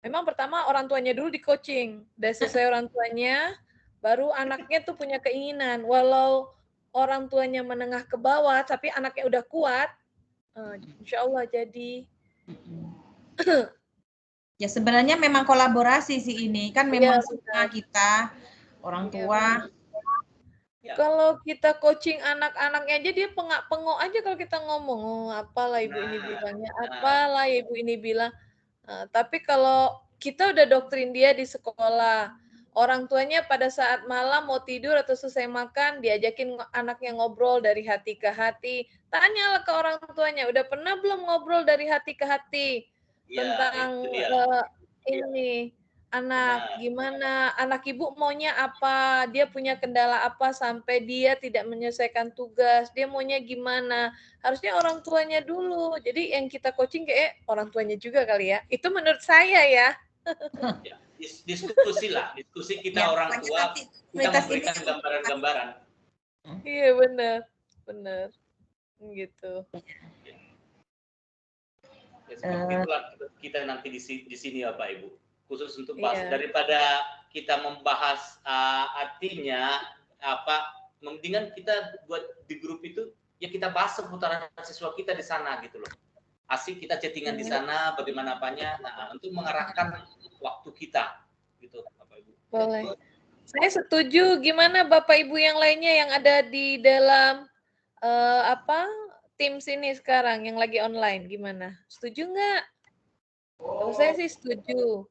memang pertama orang tuanya dulu di coaching, udah selesai orang tuanya, baru anaknya tuh punya keinginan. Walau orang tuanya menengah ke bawah, tapi anaknya udah kuat. Insya Allah jadi. Ya sebenarnya memang kolaborasi sih ini kan memang semua kita orang tua. Kalau kita coaching anak-anaknya aja dia pengok aja kalau kita ngomong, oh, apalah ibu ini bilangnya, apalah ibu ini bilang. Tapi kalau kita udah doktrin dia di sekolah, orang tuanya pada saat malam mau tidur atau selesai makan, diajakin anaknya ngobrol dari hati ke hati. Tanyalah ke orang tuanya, udah pernah belum ngobrol dari hati ke hati tentang ini anak gimana, anak ibu maunya apa, dia punya kendala apa sampai dia tidak menyelesaikan tugas, dia maunya gimana. Harusnya orang tuanya dulu. Jadi yang kita coaching kayak orang tuanya juga kali ya. Itu menurut saya ya. Diskusi lah, diskusi kita orang tua, kita memberikan gambaran-gambaran. Iya benar. Gitu. Ya, seperti itulah kita nanti di sini Bapak Ibu. Khusus untuk bahas daripada kita membahas artinya apa, mendingan kita buat di grup itu ya kita bahas seputaran siswa kita di sana gitu loh. Asik kita chattingan di sana bagaimana apanya untuk mengarahkan waktu kita gitu Bapak Ibu. Boleh. Saya setuju. Gimana Bapak Ibu yang lainnya yang ada di dalam tim sini sekarang yang lagi online gimana? Setuju nggak? Kalau saya sih setuju.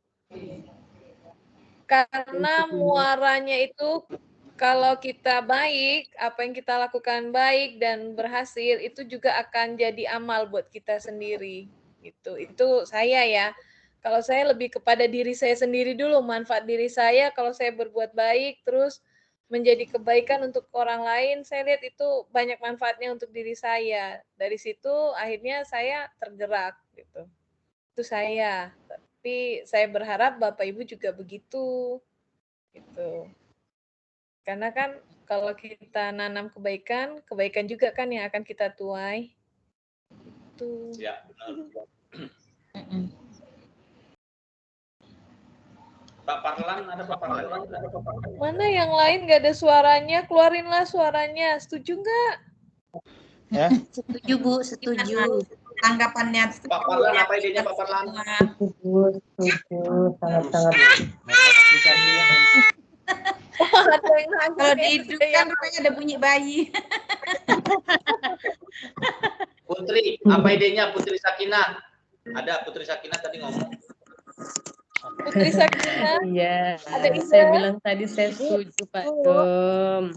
Karena muaranya itu kalau kita baik, apa yang kita lakukan baik dan berhasil itu juga akan jadi amal buat kita sendiri. Gitu. Itu saya ya. Kalau saya lebih kepada diri saya sendiri dulu, manfaat diri saya kalau saya berbuat baik terus menjadi kebaikan untuk orang lain, saya lihat itu banyak manfaatnya untuk diri saya. Dari situ akhirnya saya tergerak gitu. Itu saya. Tapi saya berharap Bapak Ibu juga begitu. Gitu. Karena kan kalau kita nanam kebaikan, kebaikan juga kan yang akan kita tuai. Itu. Ya, benar. Pak Parlan, ada Pak Parlan? Mana yang lain nggak ada suaranya? Keluarinlah suaranya. Setuju nggak? Ya. Setuju Bu, setuju. Tanggapannya Pak Parlan, apa idenya Pak Parlan? Setuju, sangat-sangat. Ada yang nangis. kalau dihidupkan rupanya ada bunyi bayi. Putri, apa idenya Putri Sakinah? Ada Putri Sakinah tadi ngomong. Putri Sakinah. Iya, Ada Ida. saya bilang tadi saya setuju Pak Dom.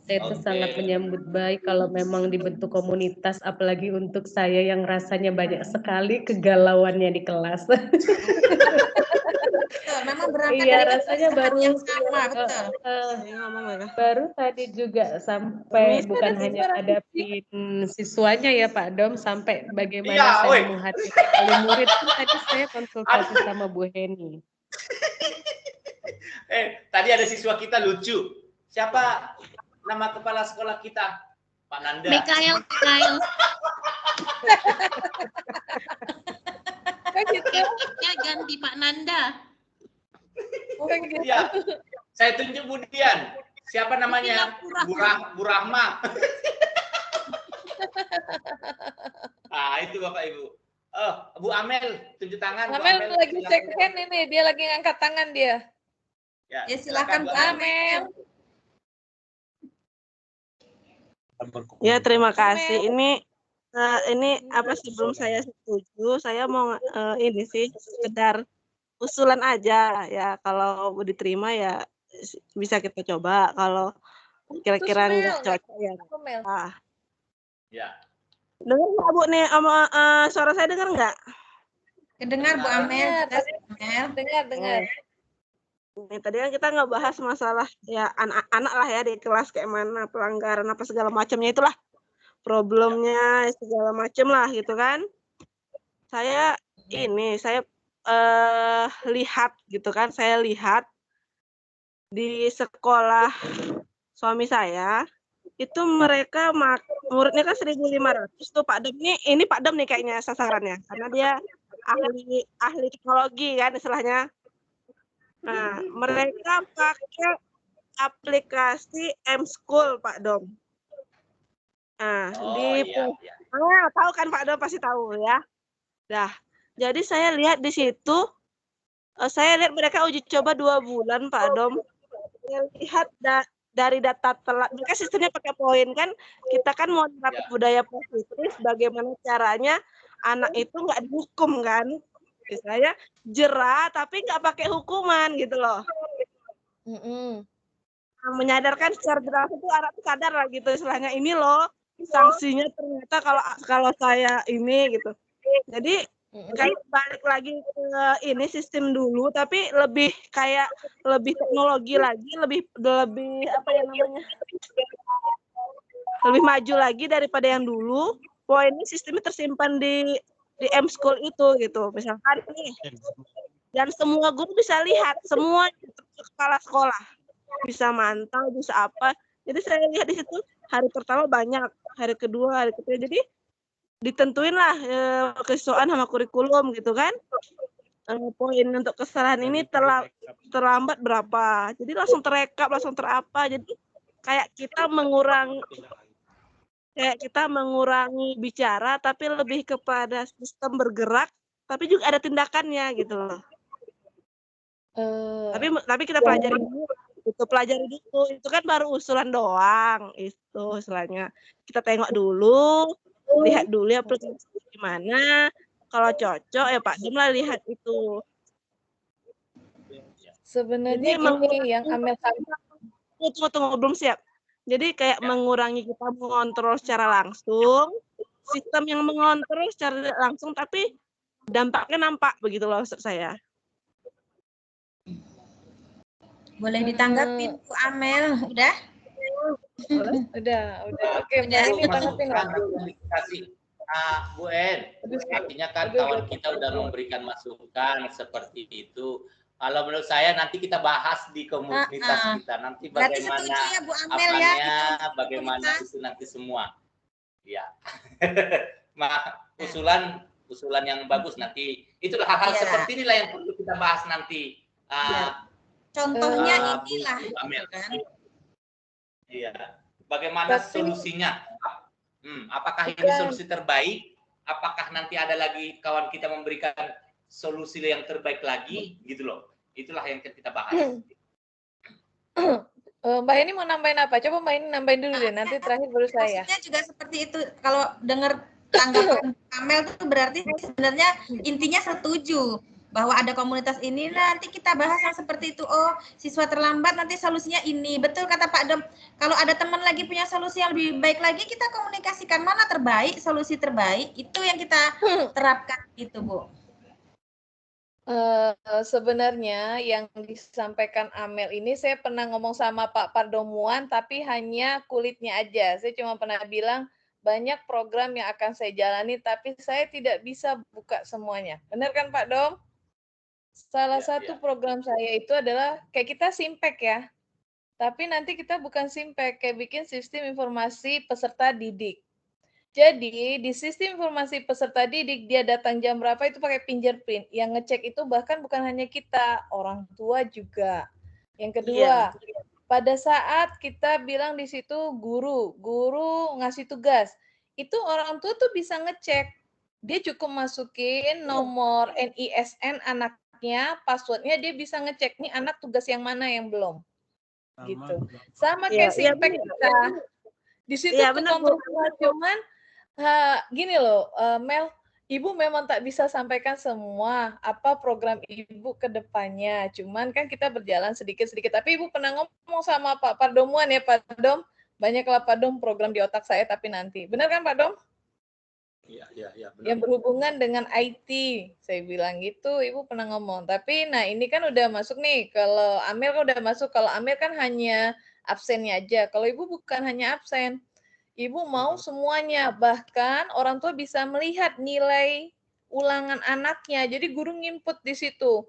Saya itu Oke. sangat menyambut baik kalau memang dibentuk komunitas, apalagi untuk saya yang rasanya banyak sekali kegalauannya di kelas. Betul, memang berangkat Iya, dari rasanya keresahan baru yang sama, betul. baru tadi juga sampai bukan hanya hadapin siswanya ya Pak Dom, sampai bagaimana Iya, saya woi. menghadapi wali murid pun tadi saya konsultasi sama Bu Heni. Tadi ada siswa kita lucu. Siapa nama kepala sekolah kita? Pak Nanda. Mikael. Kan gitu. Ya ganti Pak Nanda. Kan gitu. Iya. Saya tunjuk Budian. Siapa namanya? Bu Rahma. Itu Bapak Ibu. Bu Amel, tunjuk tangan. Bu Amel lagi silakan. cek hand ini, dia lagi ngangkat tangan dia. Ya, silakan, Bu Amel. Ya, terima kasih. Ini apa sebelum saya setuju, saya mau ini sih sekedar usulan aja ya. Kalau diterima ya bisa kita coba. Kalau kira-kira nggak cocok ya. Ya. Dengar nggak Bu nih? Suara saya dengar nggak? Kedengar Bu Amel. Dengar. Ini tadi kan kita nggak bahas masalah ya anak-anak lah ya di kelas kayak mana pelanggaran apa segala macamnya itulah problemnya segala macam lah gitu kan. Saya lihat gitu kan, saya lihat di sekolah suami saya itu mereka muridnya kan 1.500 tuh Pak Dem ini Pak Dem nih kayaknya sasarannya karena dia ahli teknologi kan istilahnya. Nah, mereka pakai aplikasi M-School, Pak Dom. Nah, tahu kan Pak Dom pasti tahu ya. Dah, jadi saya lihat di situ, saya lihat mereka uji coba 2 bulan, Pak Dom. Saya lihat dari data telat, mereka sistemnya pakai poin kan. Kita kan mau menerapkan budaya positif, bagaimana caranya anak itu nggak dihukum kan. Misalnya jerah tapi nggak pakai hukuman gitu loh. Menyadarkan secara jelas itu anak tuh sadar lah gitu istilahnya ini loh sanksinya ternyata kalau saya ini gitu. Jadi kayak balik lagi ke ini sistem dulu tapi lebih teknologi lagi lebih apa ya namanya lebih maju lagi daripada yang dulu. Poinnya sistemnya tersimpan di M-School itu gitu misalkan nih dan semua guru bisa lihat semua kepala sekolah bisa mantau bisa apa jadi saya lihat di situ hari pertama banyak hari kedua hari ketiga jadi ditentuin lah kesiswaan sama kurikulum gitu kan poin untuk kesalahan ini terlambat berapa jadi langsung terekap langsung terapa jadi kayak kita mengurangi bicara tapi lebih kepada sistem bergerak tapi juga ada tindakannya gitu loh. Tapi kita pelajari dulu itu kan baru usulan doang itu istilahnya kita tengok dulu lihat dulu ya aplikasi gimana kalau cocok ya Pak Dem lah lihat itu. Sebenarnya ini yang Amel tunggu belum siap. Jadi kayak mengurangi kita mengontrol secara langsung, sistem yang mengontrol secara langsung, tapi dampaknya nampak begitu loh maksud saya. Boleh ditanggapin Bu Amel, udah? Udah. Oke, udah. ini tanggapin. Bu En, artinya kan kawan kita udah memberikan masukan seperti itu. Kalau menurut saya nanti kita bahas di komunitas kita nanti bagaimana ya, Bu Amel, apanya, bagaimana itu nanti semua. Ya, usulan yang bagus nanti. Itulah hal-hal seperti inilah yang perlu kita bahas nanti Contohnya Bu inilah, Amel. kan? Iya. Bagaimana solusinya? Apakah ini solusi terbaik? Apakah nanti ada lagi kawan kita memberikan solusi yang terbaik lagi, gitu loh? Itulah yang kita bahas. Mbak ini mau nambahin apa? Coba Mbak ini nambahin dulu deh, nanti terakhir baru saya. Maksudnya juga seperti itu. Kalau dengar tanggapan Amel itu berarti sebenarnya intinya setuju bahwa ada komunitas ini, nanti kita bahas yang seperti itu. Oh, siswa terlambat nanti solusinya ini. Betul kata Pak Dom. Kalau ada teman lagi punya solusi yang lebih baik lagi, kita komunikasikan mana terbaik, solusi terbaik, itu yang kita terapkan gitu, Bu. Sebenarnya yang disampaikan Amel ini saya pernah ngomong sama Pak Pardomuan, tapi hanya kulitnya aja. Saya cuma pernah bilang banyak program yang akan saya jalani, tapi saya tidak bisa buka semuanya. Benar kan Pak Dom? Salah satu program saya itu adalah kayak kita Simpek ya. Tapi nanti kita bukan Simpek, kayak bikin sistem informasi peserta didik. Jadi di sistem informasi peserta didik dia datang jam berapa itu pakai fingerprint. Yang ngecek itu bahkan bukan hanya kita, orang tua juga. Yang kedua, pada saat kita bilang di situ guru ngasih tugas, itu orang tua tuh bisa ngecek. Dia cukup masukin nomor NISN anaknya, passwordnya dia bisa ngecek nih anak tugas yang mana yang belum. Gitu. Sama kayak Simpek kita. Di situ kekontrol cuman gini loh, Mel, Ibu memang tak bisa sampaikan semua apa program Ibu ke depannya. Cuman kan kita berjalan sedikit-sedikit. Tapi Ibu pernah ngomong sama Pak Pardomuan ya, Pak Dom. Banyaklah Pak Dom program di otak saya, tapi nanti. Benar kan Pak Dom? Iya, benar. Yang berhubungan dengan IT. Saya bilang gitu, Ibu pernah ngomong. Tapi nah ini kan udah masuk nih. Kalau Amel kan udah masuk. Kalau Amel kan hanya absennya aja. Kalau Ibu bukan hanya absen. Ibu mau semuanya, bahkan orang tua bisa melihat nilai ulangan anaknya. Jadi guru nginput di situ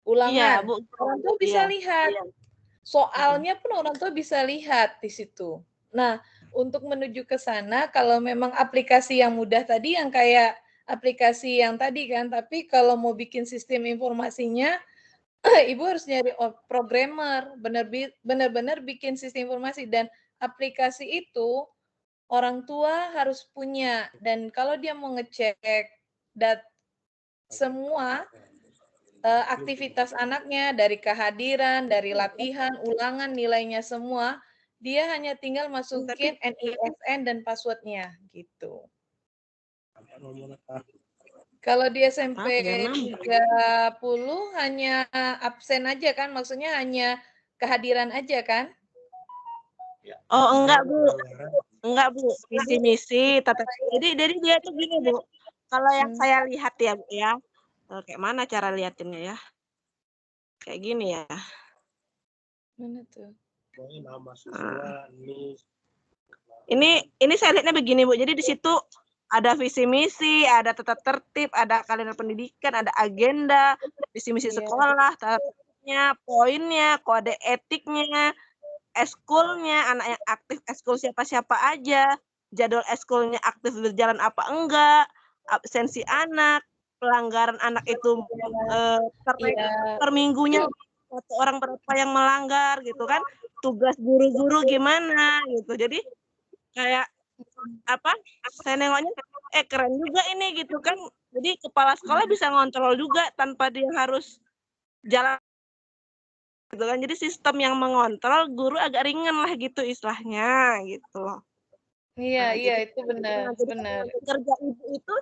ulangan. Bu. Orang tua bisa lihat. Soalnya pun orang tua bisa lihat di situ. Nah, untuk menuju ke sana, kalau memang aplikasi yang mudah tadi, yang kayak aplikasi yang tadi kan, tapi kalau mau bikin sistem informasinya, Ibu harus nyari programmer, benar-benar bikin sistem informasi. Dan aplikasi itu orang tua harus punya, dan kalau dia mau ngecek semua aktivitas anaknya dari kehadiran, dari latihan, ulangan, nilainya semua, dia hanya tinggal masukin NISN dan passwordnya gitu. Kalau di SMP 30 hanya absen aja kan, maksudnya hanya kehadiran aja kan? Oh enggak Bu, visi misi. Jadi dia tuh gini Bu. Kalau yang saya lihat ya Bu ya, kayak mana cara lihatinnya ya? Kayak gini ya. Mana tuh? Ini saya lihatnya begini Bu. Jadi di situ ada visi misi, ada tata tertib, ada kalender pendidikan, ada agenda, visi misi sekolah, tata tertibnya, poinnya, kode etiknya, eskulnya, anak yang aktif eskul siapa-siapa aja, jadwal eskulnya aktif berjalan apa enggak, absensi anak, pelanggaran anak itu per minggunya satu orang berapa yang melanggar gitu kan, tugas guru-guru gimana gitu. Jadi kayak apa? Saya nengoknya keren juga ini gitu kan. Jadi kepala sekolah bisa ngontrol juga tanpa dia harus jalan gitu kan. Jadi sistem yang mengontrol guru agak ringan lah gitu istilahnya gitu loh. Iya itu benar. Kerja ibu itu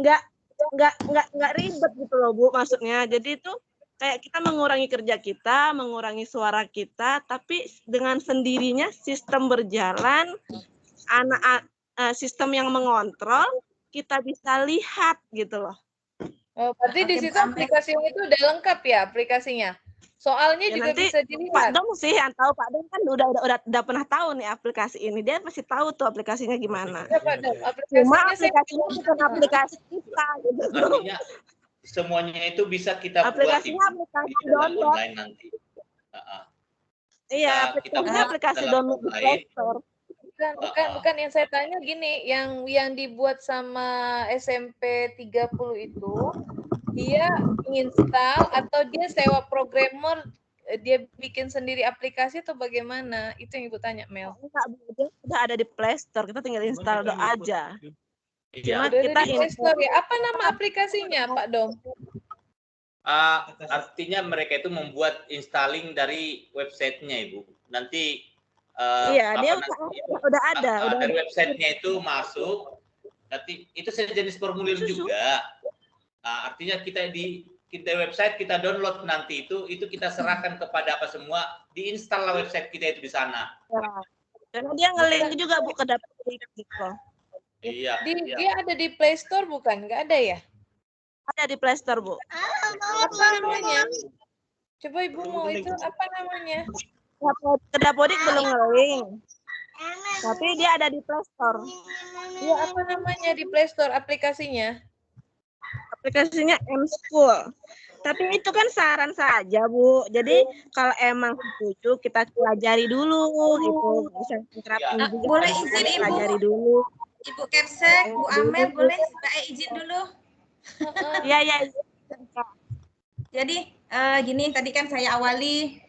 nggak ribet gitu loh Bu, maksudnya. Jadi itu kayak kita mengurangi kerja kita, mengurangi suara kita, tapi dengan sendirinya sistem berjalan, sistem yang mengontrol, kita bisa lihat gitu loh. Oh, berarti di situ aplikasinya itu udah lengkap ya aplikasinya? Soalnya ya, juga bisa dilihat. Pak Dom sih yang tahu, Pak Dom kan udah pernah tahu nih aplikasi ini, dia pasti tahu tuh aplikasinya gimana. Ya, Pak Dom, cuma aplikasinya bukan aplikasi kita gitu. Artinya semuanya itu bisa kita aplikasinya buat aplikasi di dalam online nanti. Iya, aplikasi download di Play Store. Bukan yang saya tanya gini, yang dibuat sama SMP 30 itu dia install atau dia sewa programmer, dia bikin sendiri aplikasi atau bagaimana? Itu yang Ibu tanya, Mel. Enggak, Bu, dia sudah ada di Play Store, kita tinggal install aja. Iya. Cuma Udah ada kita di Play Store ya. Apa nama aplikasinya, Pak Dom? Artinya mereka itu membuat installing dari websitenya, Ibu. Nanti Iya, dia udah ada. Dari websitenya itu masuk. Nanti itu sejenis formulir juga. Artinya kita di website kita download nanti itu kita serahkan kepada apa semua, diinstal lah website kita itu di sana. Karena dia nge-link juga Bu ke Dapodik gitu. Iya. Dia ada di Play Store bukan? Nggak ada ya? Ada di Play Store, Bu. Apa namanya? Coba Ibu mau itu apa namanya? Ke Dapodik belum nge-link. Tapi dia ada di Play Store. Ya, apa namanya di Play Store aplikasinya? Aplikasinya M-School. Tapi itu kan saran saja, Bu. Jadi kalau emang setuju kita pelajari dulu gitu. Bisa diterapin juga. Boleh izin Ibu? Pelajari dulu. Ibu Kepsek, Bu Amel, boleh Mbak izin dulu? Iya. Jadi gini, tadi kan saya awali,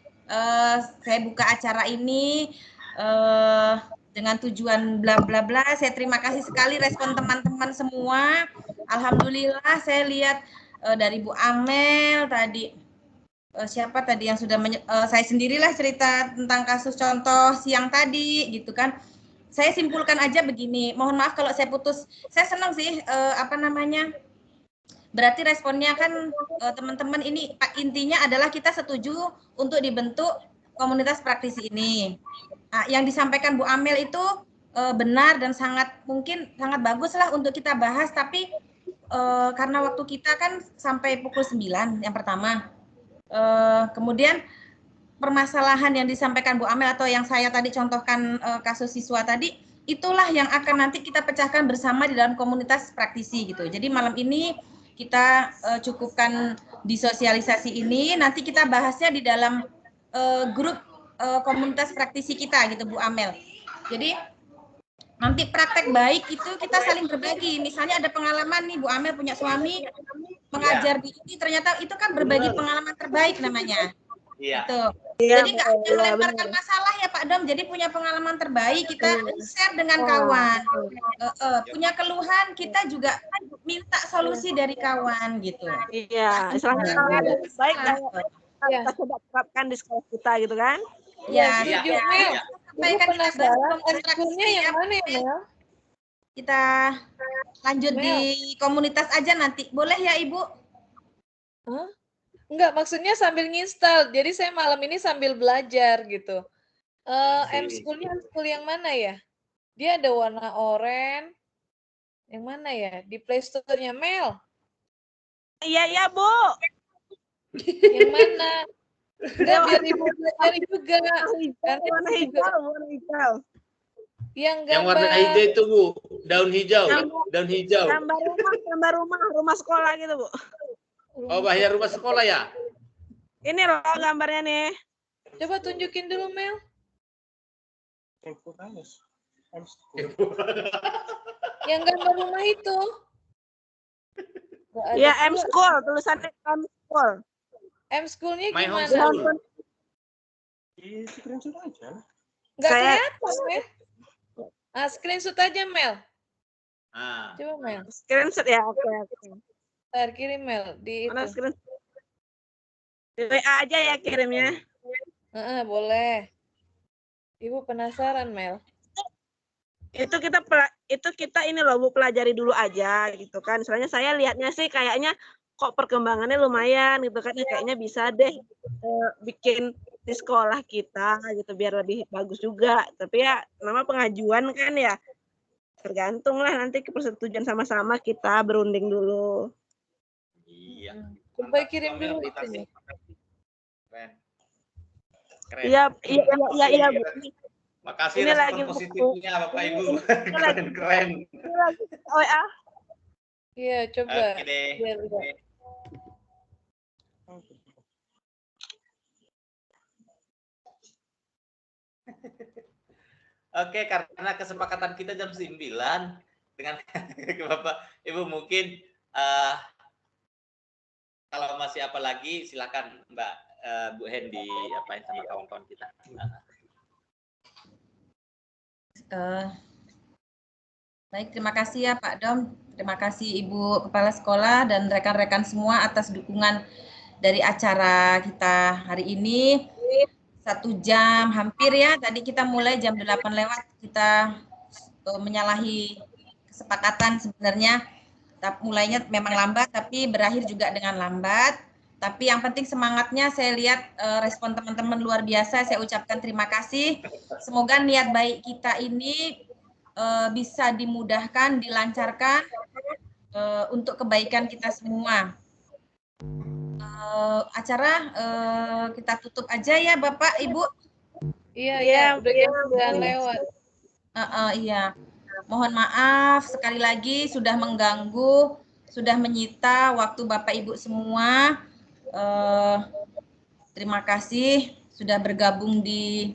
saya buka acara ini dengan tujuan bla bla bla. Saya terima kasih sekali respon teman-teman semua. Alhamdulillah saya lihat dari Bu Amel tadi, siapa tadi yang sudah saya sendirilah cerita tentang kasus contoh siang tadi gitu kan. Saya simpulkan aja begini, mohon maaf kalau saya putus. Saya senang sih berarti responnya kan teman-teman ini intinya adalah kita setuju untuk dibentuk komunitas praktisi ini. Nah, yang disampaikan Bu Amel itu benar dan sangat bagus lah untuk kita bahas, tapi karena waktu kita kan sampai pukul 9 yang pertama. Kemudian permasalahan yang disampaikan Bu Amel atau yang saya tadi contohkan kasus siswa tadi, itulah yang akan nanti kita pecahkan bersama di dalam komunitas praktisi gitu. Jadi malam ini kita cukupkan di sosialisasi ini, nanti kita bahasnya di dalam grup komunitas praktisi kita gitu Bu Amel. Jadi nanti praktek baik itu kita saling berbagi. Misalnya ada pengalaman nih Bu Amel punya suami mengajar di ini, ternyata itu kan berbagi pengalaman terbaik namanya. Iya. Gitu. Jadi nggak melemparkan masalah ya Pak Dom. Jadi punya pengalaman terbaik kita share dengan kawan. Punya keluhan kita juga minta solusi dari kawan gitu. Iya. Istilahnya baik kita coba terapkan di sekolah kita gitu kan? Ya. Mel. Ibu penasaran M-School-nya yang mana ya Mel? Kita lanjut di komunitas aja nanti. Boleh ya Ibu? Hah? Enggak, maksudnya sambil nginstal. Jadi saya malam ini sambil belajar gitu. M-School-nya M-School yang mana ya? Dia ada warna oranye. Yang mana ya? Di Play Store-nya Mel. Iya, Bu. Yang mana? Enggak, biar Ibu belajar juga. Warna hijau. Yang warna hijau itu, Bu. Daun hijau. Daun hijau. Gambar rumah sekolah gitu, Bu. Oh, bahaya rumah sekolah ya? Ini loh gambarnya nih. Coba tunjukin dulu, Mel. Yang gambar rumah itu. Ya, M-School, tulisannya M-School. M-School-nya My Home gimana? School. Di screenshot aja. Nggak kelihatan, Mel. Screenshot aja, Mel. Coba, Mel. Screenshot ya, oke. Ntar kirim, Mel. Di Mana itu. screenshot? Di WA aja ya kirimnya. Boleh. Ibu penasaran, Mel. Itu kita ini loh Bu, pelajari dulu aja gitu kan. Soalnya saya lihatnya sih kayaknya kok perkembangannya lumayan gitu kan. Kayaknya bisa deh bikin di sekolah kita gitu biar lebih bagus juga. Tapi ya nama pengajuan kan ya tergantung lah nanti ke persetujuan sama-sama kita berunding dulu. Iya. Coba kirim dulu itunya. Keren. Iya, Bu. Makasih Ini respon lagi positifnya Bapak Ibu. Keren. WA. Iya, coba. Oke deh. Biar lihat. Oke, karena kesepakatan kita jam 9 dengan Bapak Ibu mungkin Kalau masih apa lagi, silakan Mbak Bu Hendy apain sama kawan-kawan kita. Baik, terima kasih ya Pak Dom. Terima kasih Ibu Kepala Sekolah dan rekan-rekan semua atas dukungan dari acara kita hari ini. 1 jam hampir ya, tadi kita mulai jam 8 lewat, kita menyalahi kesepakatan sebenarnya. Mulainya memang lambat, tapi berakhir juga dengan lambat. Tapi yang penting semangatnya, saya lihat respon teman-teman luar biasa, saya ucapkan terima kasih. Semoga niat baik kita ini bisa dimudahkan, dilancarkan untuk kebaikan kita semua. Acara kita tutup aja ya Bapak, Ibu. Iya, udah jam 9 lewat. Iya. Mohon maaf sekali lagi sudah mengganggu, sudah menyita waktu Bapak Ibu semua. Terima kasih sudah bergabung di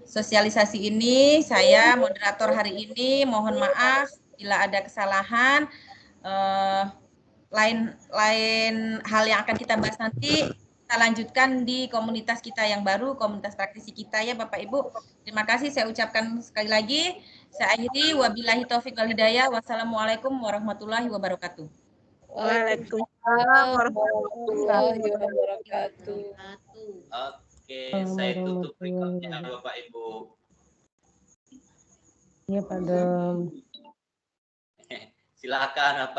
sosialisasi ini. Saya moderator hari ini, mohon maaf bila ada kesalahan. Lain hal yang akan kita bahas nanti, kita lanjutkan di komunitas kita yang baru, komunitas praktisi kita ya Bapak Ibu. Terima kasih saya ucapkan sekali lagi. Saya akhiri, wabillahi taufiq wal hidayah. Wassalamualaikum warahmatullahi wabarakatuh. Waalaikumsalam warahmatullahi wabarakatuh. Oke, saya tutup recordnya Bapak Ibu. Iya Pak Dom. Silakan apa